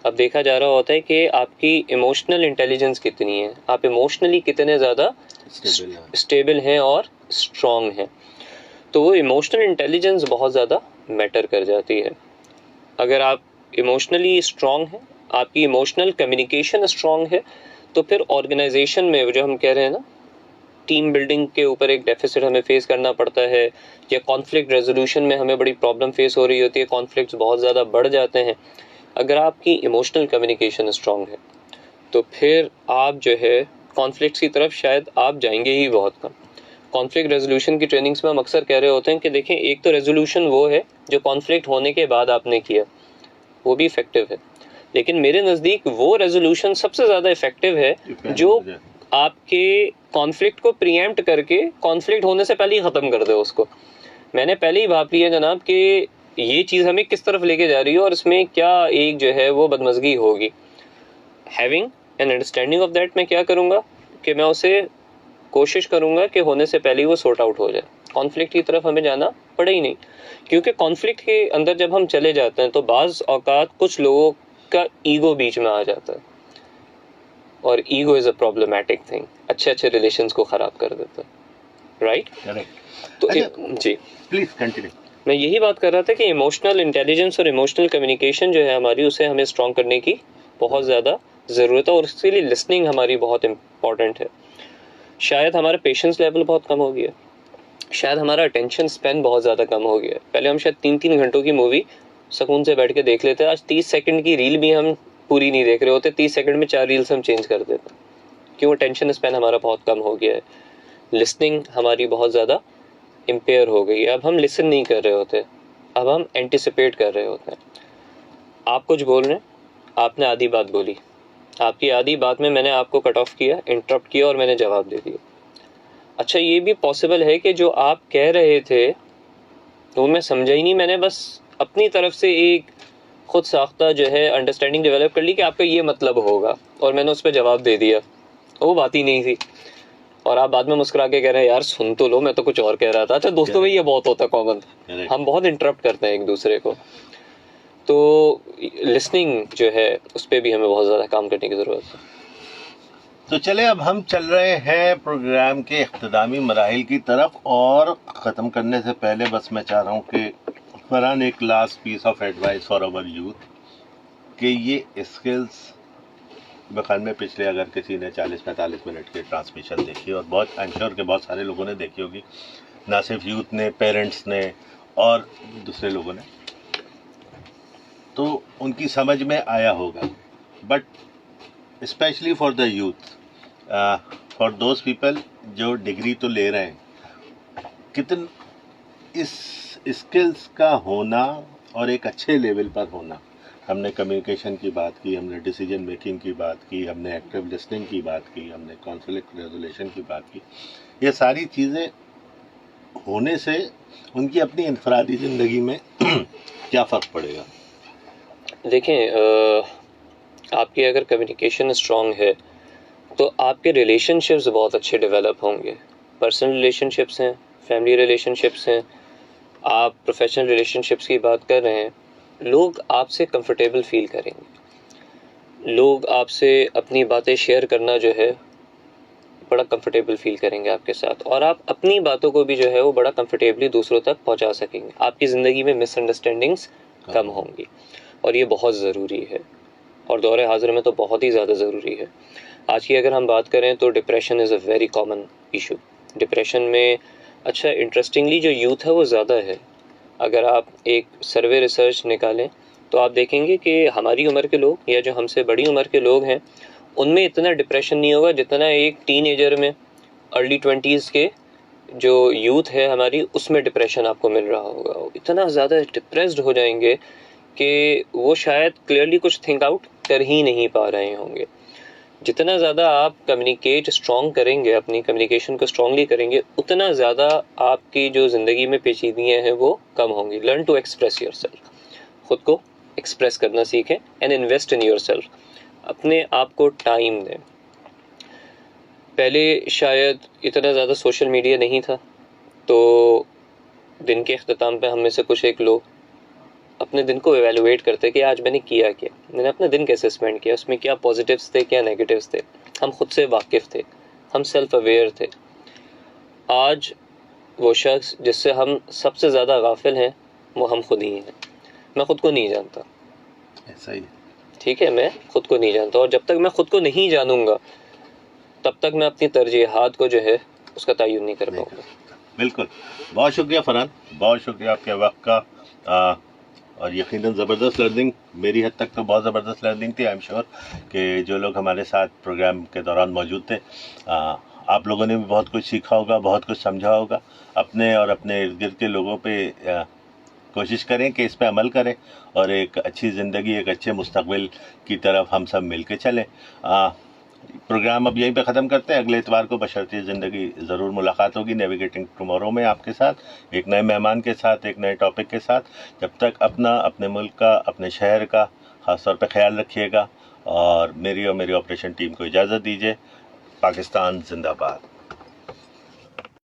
अब देखा जा रहा होता है कि आपकी इमोशनल इंटेलिजेंस कितनी है, आप इमोशनली कितने ज़्यादा स्टेबल हैं और स्ट्रॉन्ग हैं। तो वो इमोशनल इंटेलिजेंस बहुत ज़्यादा मैटर कर जाती है। अगर आप इमोशनली स्ट्रॉन्ग हैं, आपकी इमोशनल कम्युनिकेशन स्ट्रॉन्ग है, तो फिर ऑर्गेनाइजेशन में जो हम कह रहे हैं ना, टीम बिल्डिंग के ऊपर एक डेफिसिट हमें फेस करना पड़ता है, या कॉन्फ्लिक्ट रेजोल्यूशन में हमें बड़ी प्रॉब्लम फेस हो रही होती है, कॉन्फ्लिक्ट्स बहुत ज़्यादा बढ़ जाते हैं। अगर आपकी इमोशनल कम्युनिकेशन स्ट्रॉन्ग है तो फिर आप जो है कॉन्फ्लिक्ट्स की तरफ शायद आप जाएंगे ही बहुत कम। कॉन्फ्लिक्ट रेजोल्यूशन की ट्रेनिंग्स में हम अक्सर कह रहे होते हैं कि देखें, एक तो रेजोल्यूशन वो है जो कॉन्फ्लिक्ट होने के बाद आपने किया, वो भी इफेक्टिव है, लेकिन मेरे नज़दीक वो रेजोल्यूशन सबसे ज़्यादा इफेक्टिव है जो आपके कॉन्फ्लिक्ट को प्रीएम्प्ट करके कॉन्फ्लिक्ट होने से पहले ही ख़त्म कर दे उसको। मैंने पहले ही भाप लिया जनाब कि ये चीज़ हमें किस तरफ लेके जा रही है और इसमें क्या एक जो है वो बदमज़गी होगी। Having an understanding of that, मैं क्या करूँगा कि मैं उसे कोशिश करूँगा कि होने से पहले ही वो सॉर्ट आउट हो जाए। कॉन्फ्लिक्ट की तरफ हमें जाना पड़े ही नहीं, क्योंकि कॉन्फ्लिक्ट के अंदर जब हम चले जाते हैं तो बाज़ औकात कुछ लोगों का ईगो बीच में आ जाता है, और ego is a problematic thing, अच्छे अच्छे रिलेशंस को ख़राब कर देता है। राइट? तो जी प्लीज कंटिन्यू। मैं यही बात कर रहा था कि इमोशनल इंटेलिजेंस और इमोशनल कम्युनिकेशन जो है हमारी, उसे हमें स्ट्रॉन्ग करने की बहुत ज़्यादा ज़रूरत है, और उसके लिए लिसनिंग हमारी बहुत इम्पॉर्टेंट है। शायद हमारा पेशेंस लेवल बहुत कम हो गया, शायद हमारा अटेंशन स्पेन बहुत ज़्यादा कम हो गया। पहले हम शायद 3-3 घंटों की मूवी सुकून से बैठ के देख लेते हैं, आज 30 सेकंड की रील भी हम पूरी नहीं देख रहे होते, 30 सेकंड में 4 रील्स हम चेंज कर देते हैं। क्यों? अटेंशन स्पेन हमारा बहुत कम हो गया है। लिसनिंग हमारी बहुत ज़्यादा इम्पेयर हो गई है। अब हम लिसन नहीं कर रहे होते, अब हम एंटिसिपेट कर रहे होते हैं। आप कुछ बोल रहे हैं, आपने आधी बात बोली, आपकी आधी बात में मैंने आपको कट ऑफ किया, इंटरप्ट किया और मैंने जवाब दे दिया। अच्छा, ये भी पॉसिबल है कि जो आप कह रहे थे वो मैं समझा ही नहीं, मैंने बस अपनी तरफ से एक खुद साख्ता जो है अंडरस्टैंडिंग डेवलप कर ली कि आपका ये मतलब होगा, और मैंने उस पर जवाब दे दिया, वो बात ही नहीं थी। और आप बाद में मुस्कुरा के कह रहे हैं यार सुन तो लो, मैं तो कुछ और कह रहा था। अच्छा दोस्तों में ये बहुत होता है कॉमन, हम बहुत इंटरप्ट करते हैं एक दूसरे को। तो लिसनिंग जो है उस पर भी हमें बहुत ज़्यादा काम करने की ज़रूरत है। तो चले, अब हम चल रहे हैं प्रोग्राम के इख्तितामी मराहिल की तरफ, और ख़त्म करने से पहले बस मैं चाह रहा हूँ कि फरहान एक last piece of advice for our youth, कि ये स्किल्स बखान में पिछले अगर किसी ने 40-45 मिनट की ट्रांसमिशन देखी, और बहुत आई एम श्योर कि बहुत सारे लोगों ने देखी होगी, ना सिर्फ यूथ ने, पेरेंट्स ने और दूसरे लोगों ने, तो उनकी समझ में आया होगा। But specially for the youth, for those people जो डिग्री तो ले रहे हैं, कितन इस स्किल्स का होना और एक अच्छे लेवल पर होना, हमने कम्युनिकेशन की बात की, हमने डिसीजन मेकिंग की बात की, हमने एक्टिव लिसनिंग की बात की, हमने कॉन्फ्लिक्ट रेजोल्यूशन की बात की, ये सारी चीज़ें होने से उनकी अपनी इनफरादी ज़िंदगी में क्या फ़र्क पड़ेगा? देखें, आपकी अगर कम्युनिकेशन स्ट्रॉन्ग है तो आपके रिलेशनशिप्स बहुत अच्छे डेवलप होंगे। पर्सनल रिलेशनशिप्स हैं, फैमिली रिलेशनशिप्स हैं, आप प्रोफेशनल रिलेशनशिप्स की बात कर रहे हैं, लोग आपसे कंफर्टेबल फील करेंगे, लोग आपसे अपनी बातें शेयर करना जो है बड़ा कंफर्टेबल फील करेंगे आपके साथ, और आप अपनी बातों को भी जो है वो बड़ा कंफर्टेबली दूसरों तक पहुंचा सकेंगे। आपकी ज़िंदगी में मिसअंडरस्टैंडिंग्स कम होंगी, और ये बहुत ज़रूरी है, और दौरे हाजिर में तो बहुत ही ज़्यादा ज़रूरी है। आज की अगर हम बात करें तो depression is a very common issue. Depression में अच्छा इंटरेस्टिंगली जो यूथ है वो ज़्यादा है। अगर आप एक सर्वे रिसर्च निकालें तो आप देखेंगे कि हमारी उम्र के लोग या जो हमसे बड़ी उम्र के लोग हैं उनमें इतना डिप्रेशन नहीं होगा जितना एक टीनेजर में, अर्ली 20s के जो यूथ है हमारी उसमें डिप्रेशन आपको मिल रहा होगा, इतना ज़्यादा डिप्रेस्ड हो जाएंगे कि वो शायद क्लियरली कुछ थिंक आउट कर ही नहीं पा रहे होंगे। जितना ज़्यादा आप कम्युनिकेट स्ट्रॉन्ग करेंगे, अपनी कम्युनिकेशन को स्ट्रॉन्गली करेंगे, उतना ज़्यादा आपकी जो ज़िंदगी में पेचीदगियाँ हैं वो कम होंगी। लर्न टू एक्सप्रेस योरसेल्फ, खुद को एक्सप्रेस करना सीखें एंड इन्वेस्ट इन योरसेल्फ। अपने आप को टाइम दें। पहले शायद इतना ज़्यादा सोशल मीडिया नहीं था, तो दिन के अख्ताम पे हम में से कुछ एक लोग अपने दिन को एवेलुएट करते कि आज मैंने किया क्या, मैंने अपना दिन कैसे स्पेंड किया, उसमें क्या पॉजिटिव्स थे क्या नेगेटिव्स थे। हम खुद से वाकिफ़ थे, हम सेल्फ अवेयर थे। आज वो शख्स जिससे हम सबसे ज़्यादा गाफिल हैं वो हम खुद ही हैं। मैं खुद को नहीं जानता, ऐसा ही। ठीक है, मैं खुद को नहीं जानता, और जब तक मैं खुद को नहीं जानूंगा तब तक मैं अपनी तरजीहात को जो है उसका तयन नहीं कर पाऊंगा। बिल्कुल, बहुत शुक्रिया फरहान, बहुत शुक्रिया आपके वक्त का। और यकीनन ज़बरदस्त लर्निंग, मेरी हद तक तो बहुत ज़बरदस्त लर्निंग थी। आई एम श्योर कि जो लोग हमारे साथ प्रोग्राम के दौरान मौजूद थे, आप लोगों ने भी बहुत कुछ सीखा होगा, बहुत कुछ समझा होगा। अपने और अपने इर्द गिर्द के लोगों पे कोशिश करें कि इस पे अमल करें और एक अच्छी ज़िंदगी, एक अच्छे मुस्तकबिल की तरफ हम सब मिल के चलें। प्रोग्राम अब यहीं पे ख़त्म करते हैं। अगले इतवार को बशर्ते ज़िंदगी ज़रूर मुलाकात होगी नेविगेटिंग टुमारो में आपके साथ, एक नए मेहमान के साथ, एक नए टॉपिक के साथ। जब तक अपना, अपने मुल्क का, अपने शहर का ख़ास तौर पे ख्याल रखिएगा और मेरी ऑपरेशन टीम को इजाज़त दीजिए। पाकिस्तान जिंदाबाद।